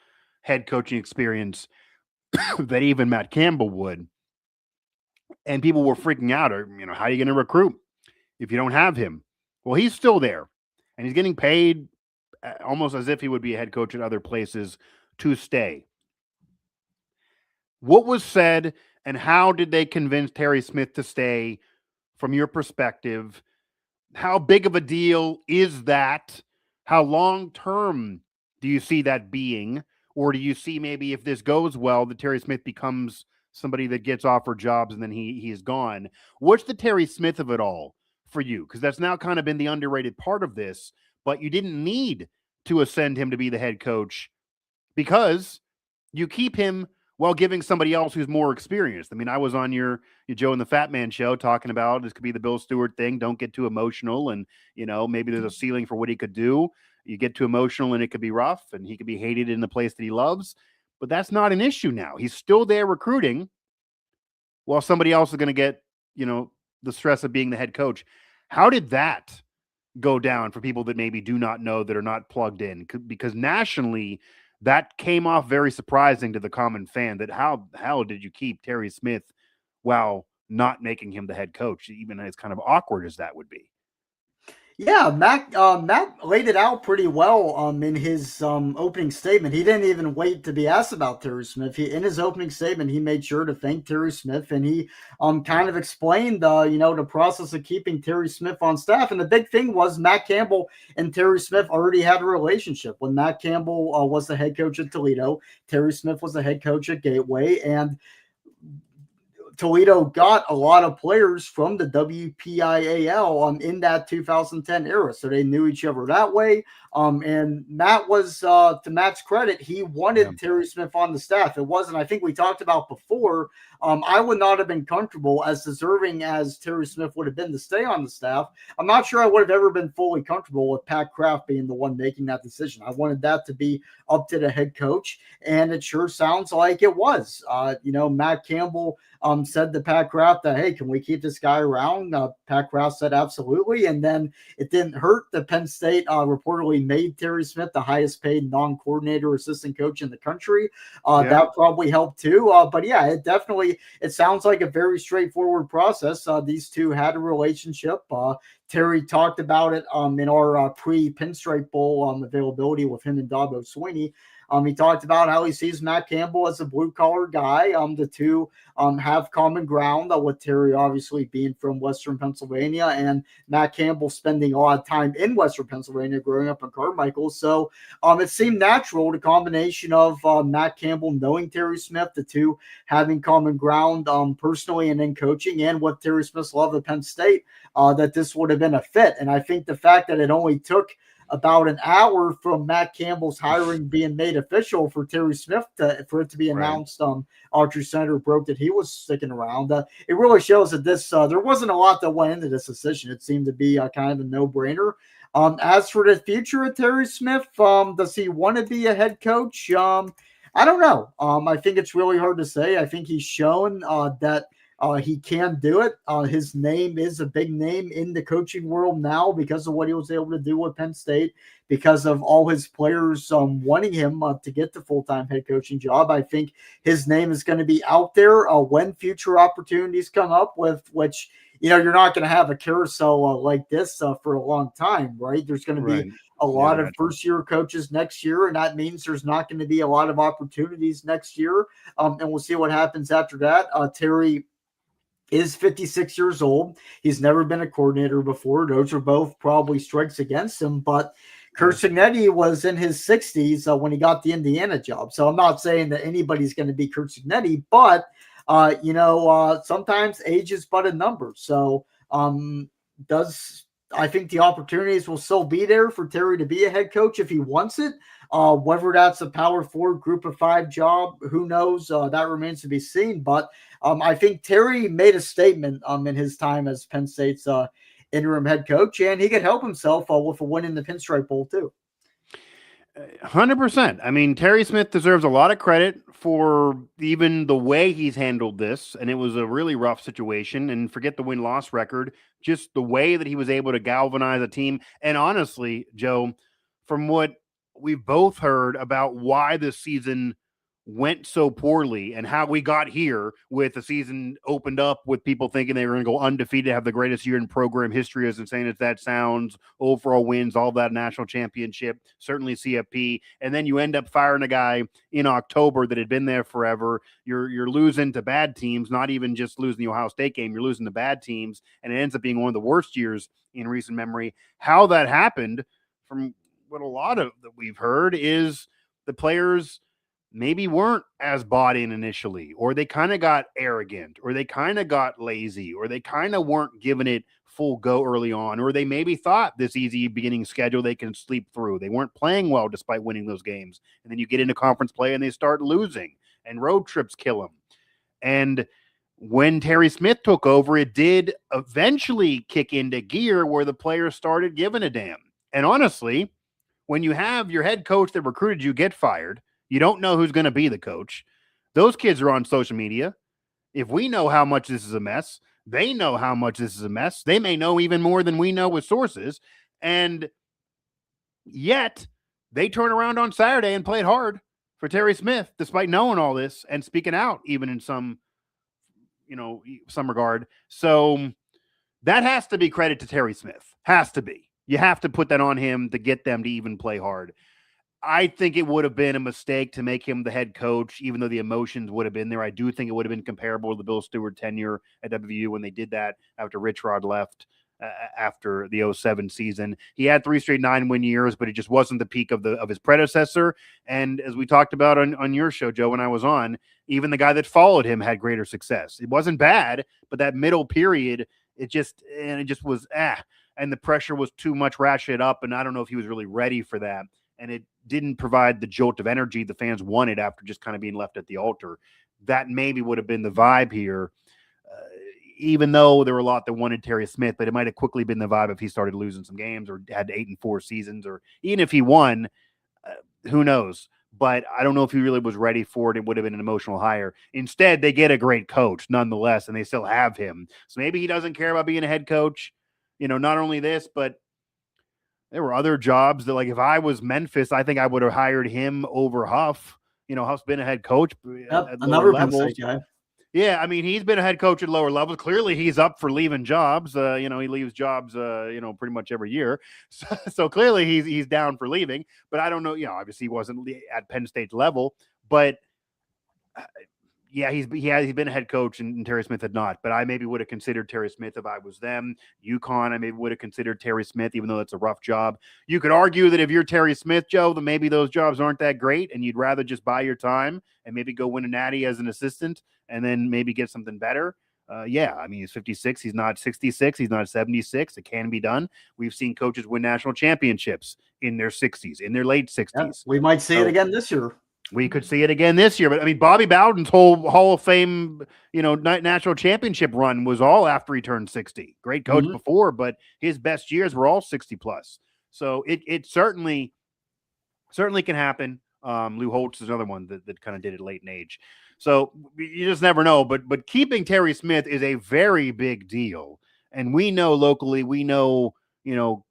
head coaching experience that even Matt Campbell would. And people were freaking out, how are you going to recruit if you don't have him? Well, he's still there, and he's getting paid almost as if he would be a head coach at other places to stay. What was said, and how did they convince Terry Smith to stay from your perspective? How big of a deal is that? How long-term do you see that being? Or do you see maybe if this goes well, that Terry Smith becomes somebody that gets offered jobs and then he is gone? What's the Terry Smith of it all for you? Because that's now kind of been the underrated part of this, but you didn't need to ascend him to be the head coach because you keep him while giving somebody else who's more experienced. I mean, I was on your Joe and the Fat Man show talking about this could be the Bill Stewart thing. Don't get too emotional. And, maybe there's a ceiling for what he could do. You get too emotional and it could be rough and he could be hated in the place that he loves. But that's not an issue now. He's still there recruiting while somebody else is going to get, the stress of being the head coach. How did that go down for people that maybe do not know, that are not plugged in? Because nationally, that came off very surprising to the common fan, that how did you keep Terry Smith while not making him the head coach, even as kind of awkward as that would be? Yeah, Matt laid it out pretty well in his opening statement. He didn't even wait to be asked about Terry Smith. In his opening statement, he made sure to thank Terry Smith, and he kind of explained the process of keeping Terry Smith on staff. And the big thing was Matt Campbell and Terry Smith already had a relationship. When Matt Campbell was the head coach at Toledo, Terry Smith was the head coach at Gateway, and Toledo got a lot of players from the WPIAL in that 2010 era. So they knew each other that way. And Matt was, to Matt's credit, he wanted Terry Smith on the staff. It wasn't, I think we talked about before, I would not have been comfortable, as deserving as Terry Smith would have been to stay on the staff. I'm not sure I would have ever been fully comfortable with Pat Kraft being the one making that decision. I wanted that to be up to the head coach, and it sure sounds like it was. Matt Campbell said to Pat Kraft that, hey, can we keep this guy around? Pat Kraft said absolutely, and then it didn't hurt that Penn State reportedly made Terry Smith the highest paid non-coordinator assistant coach in the country. That probably helped too. But yeah, it sounds like a very straightforward process. These two had a relationship. Terry talked about it in our pre-Pinstripe Bowl availability with him and Dabo Sweeney. He talked about how he sees Matt Campbell as a blue-collar guy. The two have common ground, with Terry obviously being from Western Pennsylvania and Matt Campbell spending a lot of time in Western Pennsylvania growing up in Carmichael. So it seemed natural, the combination of Matt Campbell knowing Terry Smith, the two having common ground personally and in coaching, and with Terry Smith's love of Penn State, that this would have been a fit. And I think the fact that it only took about an hour from Matt Campbell's hiring being made official for Terry Smith for it to be announced, Archery Center broke that he was sticking around. It really shows that this there wasn't a lot that went into this decision. It seemed to be kind of a no-brainer. As for the future of Terry Smith, does he want to be a head coach? I don't know. I think it's really hard to say. I think he's shown that he can do it. His name is a big name in the coaching world now because of what he was able to do with Penn State, because of all his players wanting him to get the full-time head coaching job. I think his name is going to be out there when future opportunities come up, with which, you're not going to have a carousel like this for a long time, right? There's going to be a lot of first-year coaches next year, and that means there's not going to be a lot of opportunities next year. And we'll see what happens after that. Terry is 56 years old. He's never been a coordinator before. Those are both probably strikes against him, but Curt Cignetti was in his 60s when he got the Indiana job. So I'm not saying that anybody's going to be Curt Cignetti, but sometimes age is but a number. So I think the opportunities will still be there for Terry to be a head coach if he wants it. Whether that's a Power 4 Group of 5 job, who knows? That remains to be seen. But I think Terry made a statement in his time as Penn State's interim head coach, and he could help himself with a win in the Pinstripe Bowl too. 100%. I mean, Terry Smith deserves a lot of credit for even the way he's handled this, and it was a really rough situation. And forget the win-loss record, just the way that he was able to galvanize a team. And honestly, Joe, from what we've both heard about why this season went so poorly and how we got here with the season opened up with people thinking they were going to go undefeated, have the greatest year in program history, as insane as that sounds, overall wins, all that, national championship, certainly CFP. And then you end up firing a guy in October that had been there forever. You're losing to bad teams, not even just losing the Ohio State game. You're losing to bad teams. And it ends up being one of the worst years in recent memory. How that happened, from what a lot of that we've heard, is the players maybe weren't as bought in initially, or they kind of got arrogant, or they kind of got lazy, or they kind of weren't giving it full go early on, or they maybe thought this easy beginning schedule they can sleep through. They weren't playing well despite winning those games. And then you get into conference play and they start losing, and road trips kill them. And when Terry Smith took over, it did eventually kick into gear where the players started giving a damn. And honestly, when you have your head coach that recruited you get fired, you don't know who's going to be the coach. Those kids are on social media. If we know how much this is a mess, they know how much this is a mess. They may know even more than we know with sources. And yet they turn around on Saturday and played hard for Terry Smith, despite knowing all this and speaking out, even in some regard. So that has to be credit to Terry Smith. Has to be. You have to put that on him to get them to even play hard. I think it would have been a mistake to make him the head coach, even though the emotions would have been there. I do think it would have been comparable to the Bill Stewart tenure at WVU when they did that after Rich Rod left after the 07 season. He had 3 straight 9-win years, but it just wasn't the peak of his predecessor. And as we talked about on your show, Joe, when I was on, even the guy that followed him had greater success. It wasn't bad, but that middle period, it just was and the pressure was too much ratcheted up, and I don't know if he was really ready for that. And it didn't provide the jolt of energy the fans wanted after just kind of being left at the altar. That maybe would have been the vibe here, even though there were a lot that wanted Terry Smith, but it might have quickly been the vibe if he started losing some games or had 8-4 seasons, or even if he won, who knows? But I don't know if he really was ready for it. It would have been an emotional hire. Instead, they get a great coach nonetheless, and they still have him. So maybe he doesn't care about being a head coach. Not only this, but there were other jobs that, like, if I was Memphis, I think I would have hired him over Huff. Huff's been a head coach at lower levels. Guy. Yeah, I mean, he's been a head coach at lower levels. Clearly, he's up for leaving jobs. He leaves jobs, pretty much every year. So clearly, he's down for leaving. But I don't know. Obviously, he wasn't at Penn State's level. But yeah, he's been a head coach, and Terry Smith had not. But I maybe would have considered Terry Smith if I was them. UConn, I maybe would have considered Terry Smith, even though that's a rough job. You could argue that if you're Terry Smith, Joe, then maybe those jobs aren't that great, and you'd rather just buy your time and maybe go win a natty as an assistant, and then maybe get something better. Yeah, I mean, he's 56. He's not 66. He's not 76. It can be done. We've seen coaches win national championships in their 60s, in their late 60s. Yeah, we might see it again this year. We could see it again this year. But, I mean, Bobby Bowden's whole Hall of Fame, national championship run was all after he turned 60. Great coach before, but his best years were all 60-plus. So it certainly can happen. Lou Holtz is another one that kind of did it late in age. So you just never know. But keeping Terry Smith is a very big deal. And we know locally,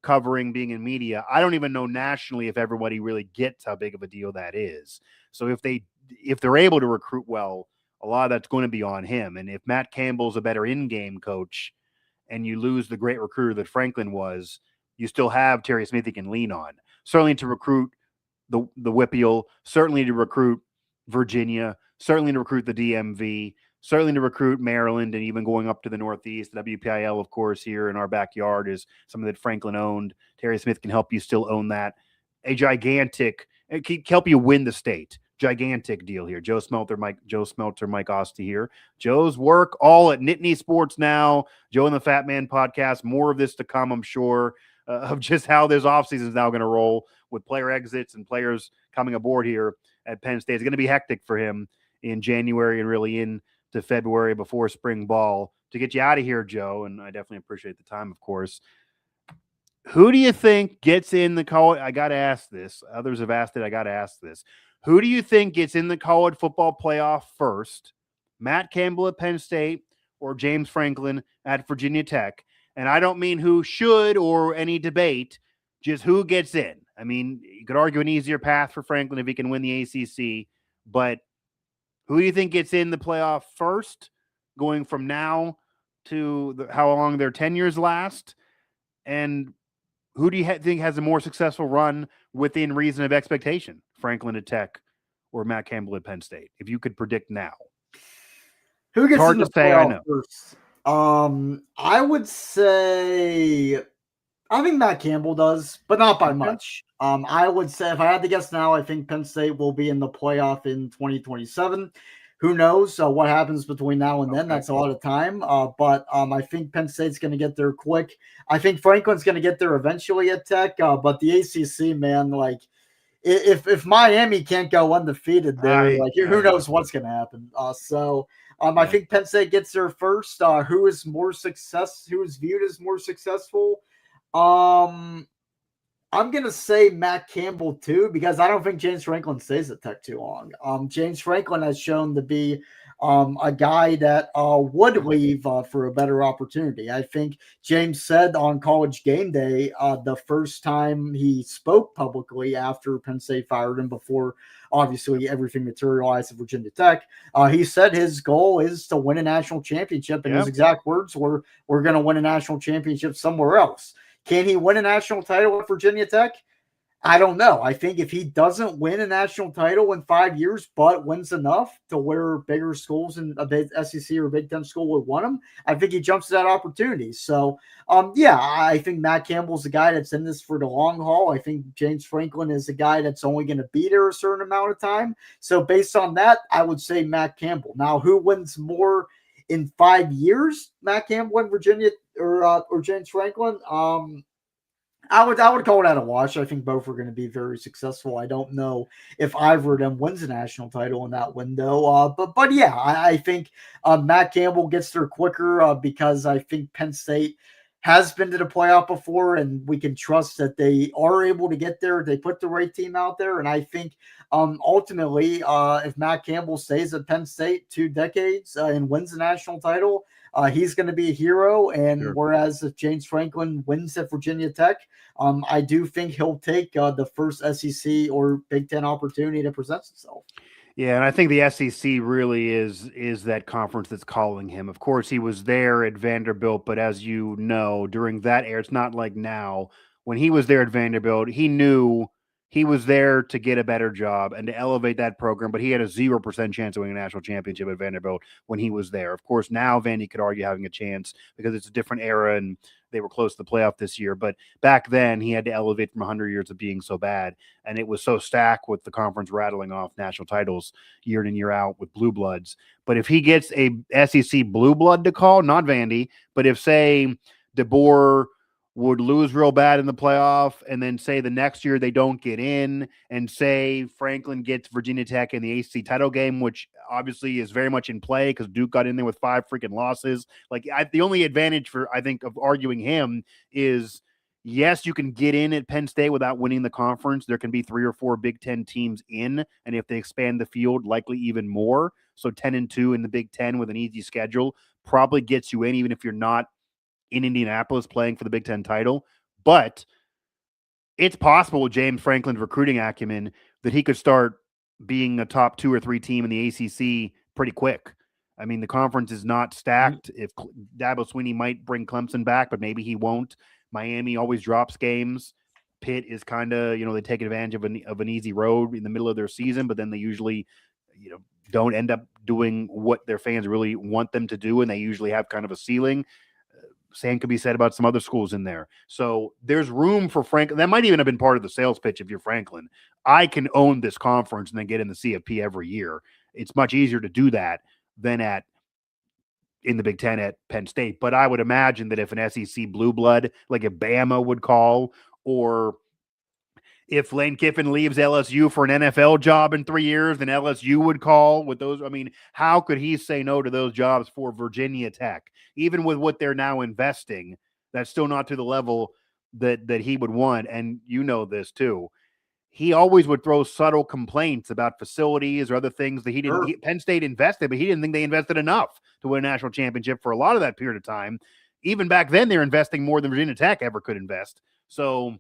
covering, being in media, I don't even know nationally if everybody really gets how big of a deal that is. So if they're able to recruit well, a lot of that's going to be on him. And if Matt Campbell's a better in-game coach and you lose the great recruiter that Franklin was, you still have Terry Smith you can lean on. Certainly to recruit the Whippeal, certainly to recruit Virginia, certainly to recruit the DMV, certainly to recruit Maryland, and even going up to the Northeast. WPIL, of course, here in our backyard is something that Franklin owned. Terry Smith can help you still own that. A gigantic, help you win the state. Gigantic deal here. Joe Smeltzer, Mike Asti here. Joe's work all at Nittany Sports Now. Joe and the Fat Man podcast. More of this to come, I'm sure, of just how this offseason is now going to roll with player exits and players coming aboard here at Penn State. It's going to be hectic for him in January and really into February before spring ball to get you out of here, Joe. And I definitely appreciate the time, of course. Who do you think gets in the college? I got to ask this. Others have asked it. I got to ask this. Who do you think gets in the college football playoff first? Matt Campbell at Penn State or James Franklin at Virginia Tech? And I don't mean who should or any debate, just who gets in. I mean, you could argue an easier path for Franklin if he can win the ACC, but who do you think gets in the playoff first, going from now to how long their tenures last? And who do you think has a more successful run within reason of expectation? Franklin at Tech or Matt Campbell at Penn State? If you could predict now. Who gets hard in to say, I know. First? I would say I think Matt Campbell does, but not by much. I would say if I had to guess now, I think Penn State will be in the playoff in 2027. Who knows what happens between now and then? That's a lot of time. But I think Penn State's going to get there quick. I think Franklin's going to get there eventually at Tech. But the ACC, man, like if Miami can't go undefeated there, who knows what's going to happen? I think Penn State gets there first. Who is viewed as more successful? I'm going to say Matt Campbell too, because I don't think James Franklin stays at Tech too long. James Franklin has shown to be a guy that would leave for a better opportunity. I think James said on College Game Day, the first time he spoke publicly after Penn State fired him, before obviously everything materialized at Virginia Tech, he said his goal is to win a national championship. And his exact words were, "We're going to win a national championship somewhere else." Can he win a national title at Virginia Tech? I don't know. I think if he doesn't win a national title in 5 years, but wins enough to where bigger schools in a big SEC or Big Ten school would want him, I think he jumps to that opportunity. So, I think Matt Campbell's the guy that's in this for the long haul. I think James Franklin is the guy that's only going to be there a certain amount of time. So based on that, I would say Matt Campbell. Now, who wins more in 5 years, Matt Campbell and Virginia or James Franklin. I would call that a wash. I think both are going to be very successful. I don't know if either of them wins a national title in that window. But yeah, I think Matt Campbell gets there quicker because I think Penn State has been to the playoff before, and we can trust that they are able to get there. They put the right team out there, and I think ultimately, if Matt Campbell stays at Penn State 2 decades and wins the national title, he's going to be a hero. And whereas if James Franklin wins at Virginia Tech, I do think he'll take the first SEC or Big Ten opportunity that presents itself. Yeah, and I think the SEC really is that conference that's calling him. Of course, he was there at Vanderbilt, but as you know, during that era, it's not like now. When he was there at Vanderbilt, he knew he was there to get a better job and to elevate that program, but he had a 0% chance of winning a national championship at Vanderbilt when he was there. Of course, now Vandy could argue having a chance because it's a different era and they were close to the playoff this year. But back then, he had to elevate from 100 years of being so bad. And it was so stacked with the conference rattling off national titles year in and year out with blue bloods. But if he gets a SEC blue blood to call, not Vandy, but if, say, DeBoer would lose real bad in the playoff and then say the next year they don't get in and say Franklin gets Virginia Tech in the ACC title game, which obviously is very much in play because Duke got in there with 5 freaking losses. Like the only advantage I think of arguing him is, yes, you can get in at Penn State without winning the conference. There can be 3 or 4 Big Ten teams in, and if they expand the field, likely even more. So 10-2 in the Big Ten with an easy schedule probably gets you in, even if you're not in Indianapolis playing for the Big Ten title. But it's possible with James Franklin's recruiting acumen that he could start being a top 2 or 3 team in the ACC pretty quick. I mean, the conference is not stacked. If Dabo Swinney might bring Clemson back, but maybe he won't. Miami always drops games. Pitt is kind of, they take advantage of an easy road in the middle of their season, but then they usually, don't end up doing what their fans really want them to do, and they usually have kind of a ceiling. Same could be said about some other schools in there. So there's room for Franklin. That might even have been part of the sales pitch if you're Franklin. I can own this conference and then get in the CFP every year. It's much easier to do that than in the Big Ten at Penn State. But I would imagine that if an SEC blue blood, like a Bama would call, or if Lane Kiffin leaves LSU for an NFL job in 3 years, then LSU would call with those. I mean, how could he say no to those jobs for Virginia Tech? Even with what they're now investing, that's still not to the level that he would want. And you know this too. He always would throw subtle complaints about facilities or other things that he didn't. Penn State invested, but he didn't think they invested enough to win a national championship for a lot of that period of time. Even back then, they're investing more than Virginia Tech ever could invest. So,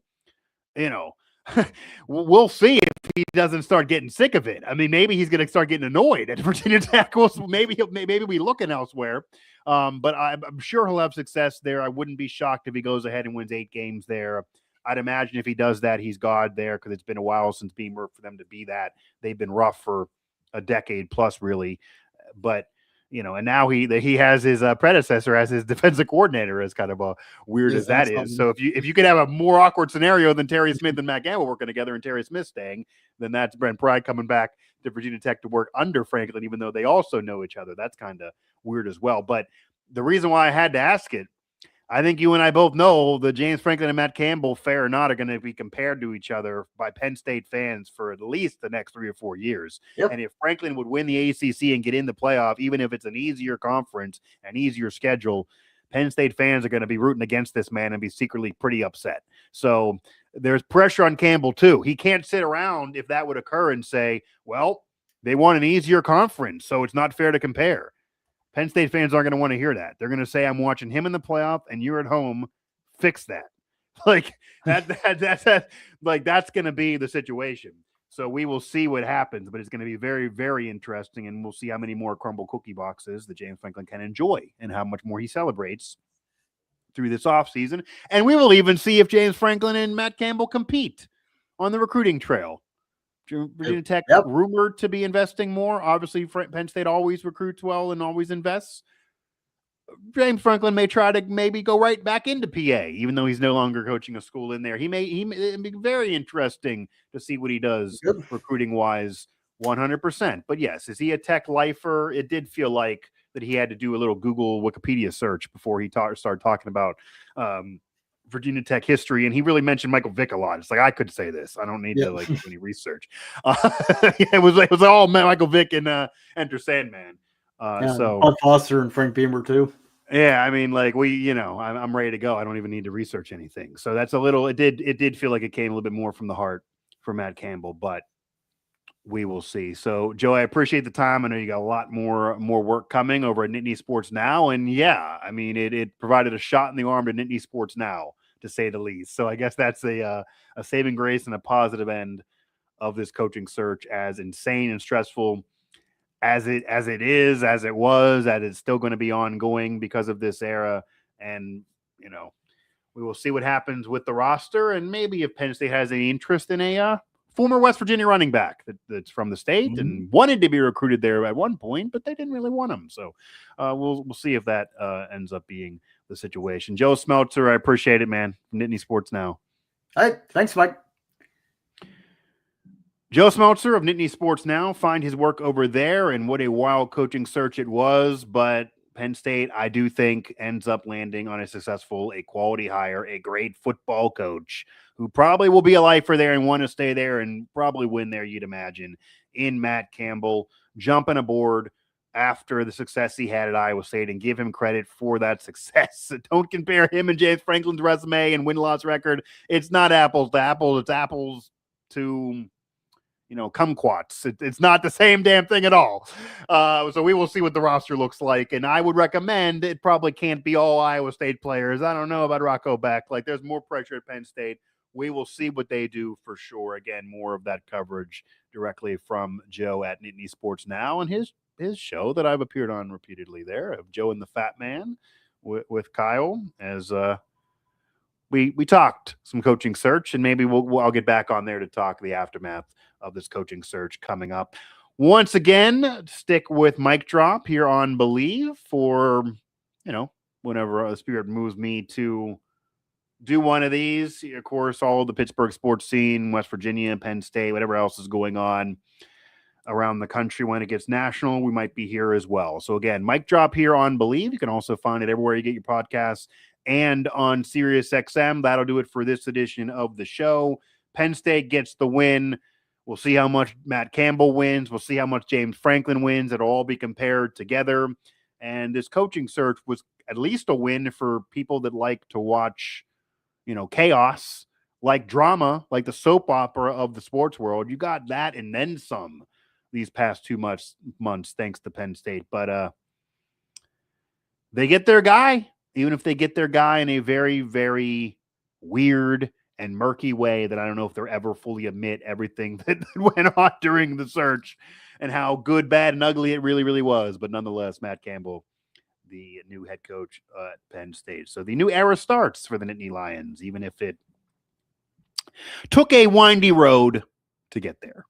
we'll see if he doesn't start getting sick of it. I mean, maybe he's going to start getting annoyed at Virginia Tech. Maybe we looking elsewhere. But I'm sure he'll have success there. I wouldn't be shocked if he goes ahead and wins 8 games there. I'd imagine if he does that, he's God there because it's been a while since Beamer for them to be that. They've been rough for a decade plus, really. But and now he has his predecessor as his defensive coordinator, as kind of a weird as that is. So if you could have a more awkward scenario than Terry Smith and Matt Campbell working together and Terry Smith staying, then that's Brent Pryde coming back to Virginia Tech to work under Franklin, even though they also know each other. That's kind of weird as well. But the reason why I had to ask it, I think you and I both know that James Franklin and Matt Campbell, fair or not, are going to be compared to each other by Penn State fans for at least the next 3 or 4 years. Yep. And if Franklin would win the ACC and get in the playoff, even if it's an easier conference, an easier schedule, Penn State fans are going to be rooting against this man and be secretly pretty upset. So there's pressure on Campbell too. He can't sit around if that would occur and say, well, they want an easier conference, so it's not fair to compare. Penn State fans aren't going to want to hear that. They're going to say, I'm watching him in the playoff and you're at home. Fix that. Like that's going to be the situation. So we will see what happens, but it's going to be very, very interesting. And we'll see how many more crumble cookie boxes that James Franklin can enjoy and how much more he celebrates through this offseason. And we will even see if James Franklin and Matt Campbell compete on the recruiting trail. Virginia Tech rumored to be investing more. Obviously, Penn State always recruits well and always invests. James Franklin may try to maybe go right back into PA, even though he's no longer coaching a school in there. It'd be very interesting to see what he does recruiting wise, 100%. But yes, is he a Tech lifer? It did feel like that he had to do a little Google Wikipedia search before he started talking about Virginia Tech history, and he really mentioned Michael Vick a lot. It's like, I could say this. I don't need to do any research. It was all Michael Vick and Enter Sandman. So Bud Foster and Frank Beamer too. Yeah, I mean, like I'm ready to go. I don't even need to research anything. So that's a little. It did feel like it came a little bit more from the heart for Matt Campbell, but we will see. So, Joe, I appreciate the time. I know you got a lot more work coming over at Nittany Sports Now, and yeah, I mean, it provided a shot in the arm to Nittany Sports Now, to say the least. So I guess that's a saving grace and a positive end of this coaching search, as insane and stressful as it is, as it was, as it's still going to be ongoing because of this era. And, we will see what happens with the roster, and maybe if Penn State has any interest in a former West Virginia running back that's from the state and wanted to be recruited there at one point, but they didn't really want him. So we'll see if that ends up being the situation. Joe Smeltzer, I appreciate it, man. Nittany Sports Now. All right. Thanks, Mike. Joe Smeltzer of Nittany Sports Now. Find his work over there, and what a wild coaching search it was. But Penn State, I do think, ends up landing on a quality hire, a great football coach who probably will be a lifer there and want to stay there and probably win there, you'd imagine, in Matt Campbell, jumping aboard after the success he had at Iowa State, and give him credit for that success. Don't compare him and James Franklin's resume and win-loss record. It's not apples to apples. It's apples to kumquats. It's not the same damn thing at all. So we will see what the roster looks like. And I would recommend, it probably can't be all Iowa State players. I don't know about Rocco Beck. Like, there's more pressure at Penn State. We will see what they do for sure. Again, more of that coverage directly from Joe at Nittany Sports Now, and his show that I've appeared on repeatedly there, of Joe and the Fat Man with Kyle, as we talked some coaching search, and maybe I'll get back on there to talk the aftermath of this coaching search coming up. Once again, stick with Mic Drop here on Believe for, whenever the spirit moves me to do one of these. Of course, all the Pittsburgh sports scene, West Virginia, Penn State, whatever else is going on around the country when it gets national, we might be here as well. So again, Mic Drop here on Believe. You can also find it everywhere you get your podcasts and on Sirius XM. That'll do it for this edition of the show. Penn State gets the win. We'll see how much Matt Campbell wins. We'll see how much James Franklin wins. It'll all be compared together. And this coaching search was at least a win for people that like to watch, chaos, like drama, like the soap opera of the sports world. You got that and then some these past 2 months, thanks to Penn State. But they get their guy, even if they get their guy in a very, very weird and murky way that I don't know if they'll ever fully admit everything that went on during the search and how good, bad, and ugly it really, really was. But nonetheless, Matt Campbell, the new head coach at Penn State. So the new era starts for the Nittany Lions, even if it took a windy road to get there.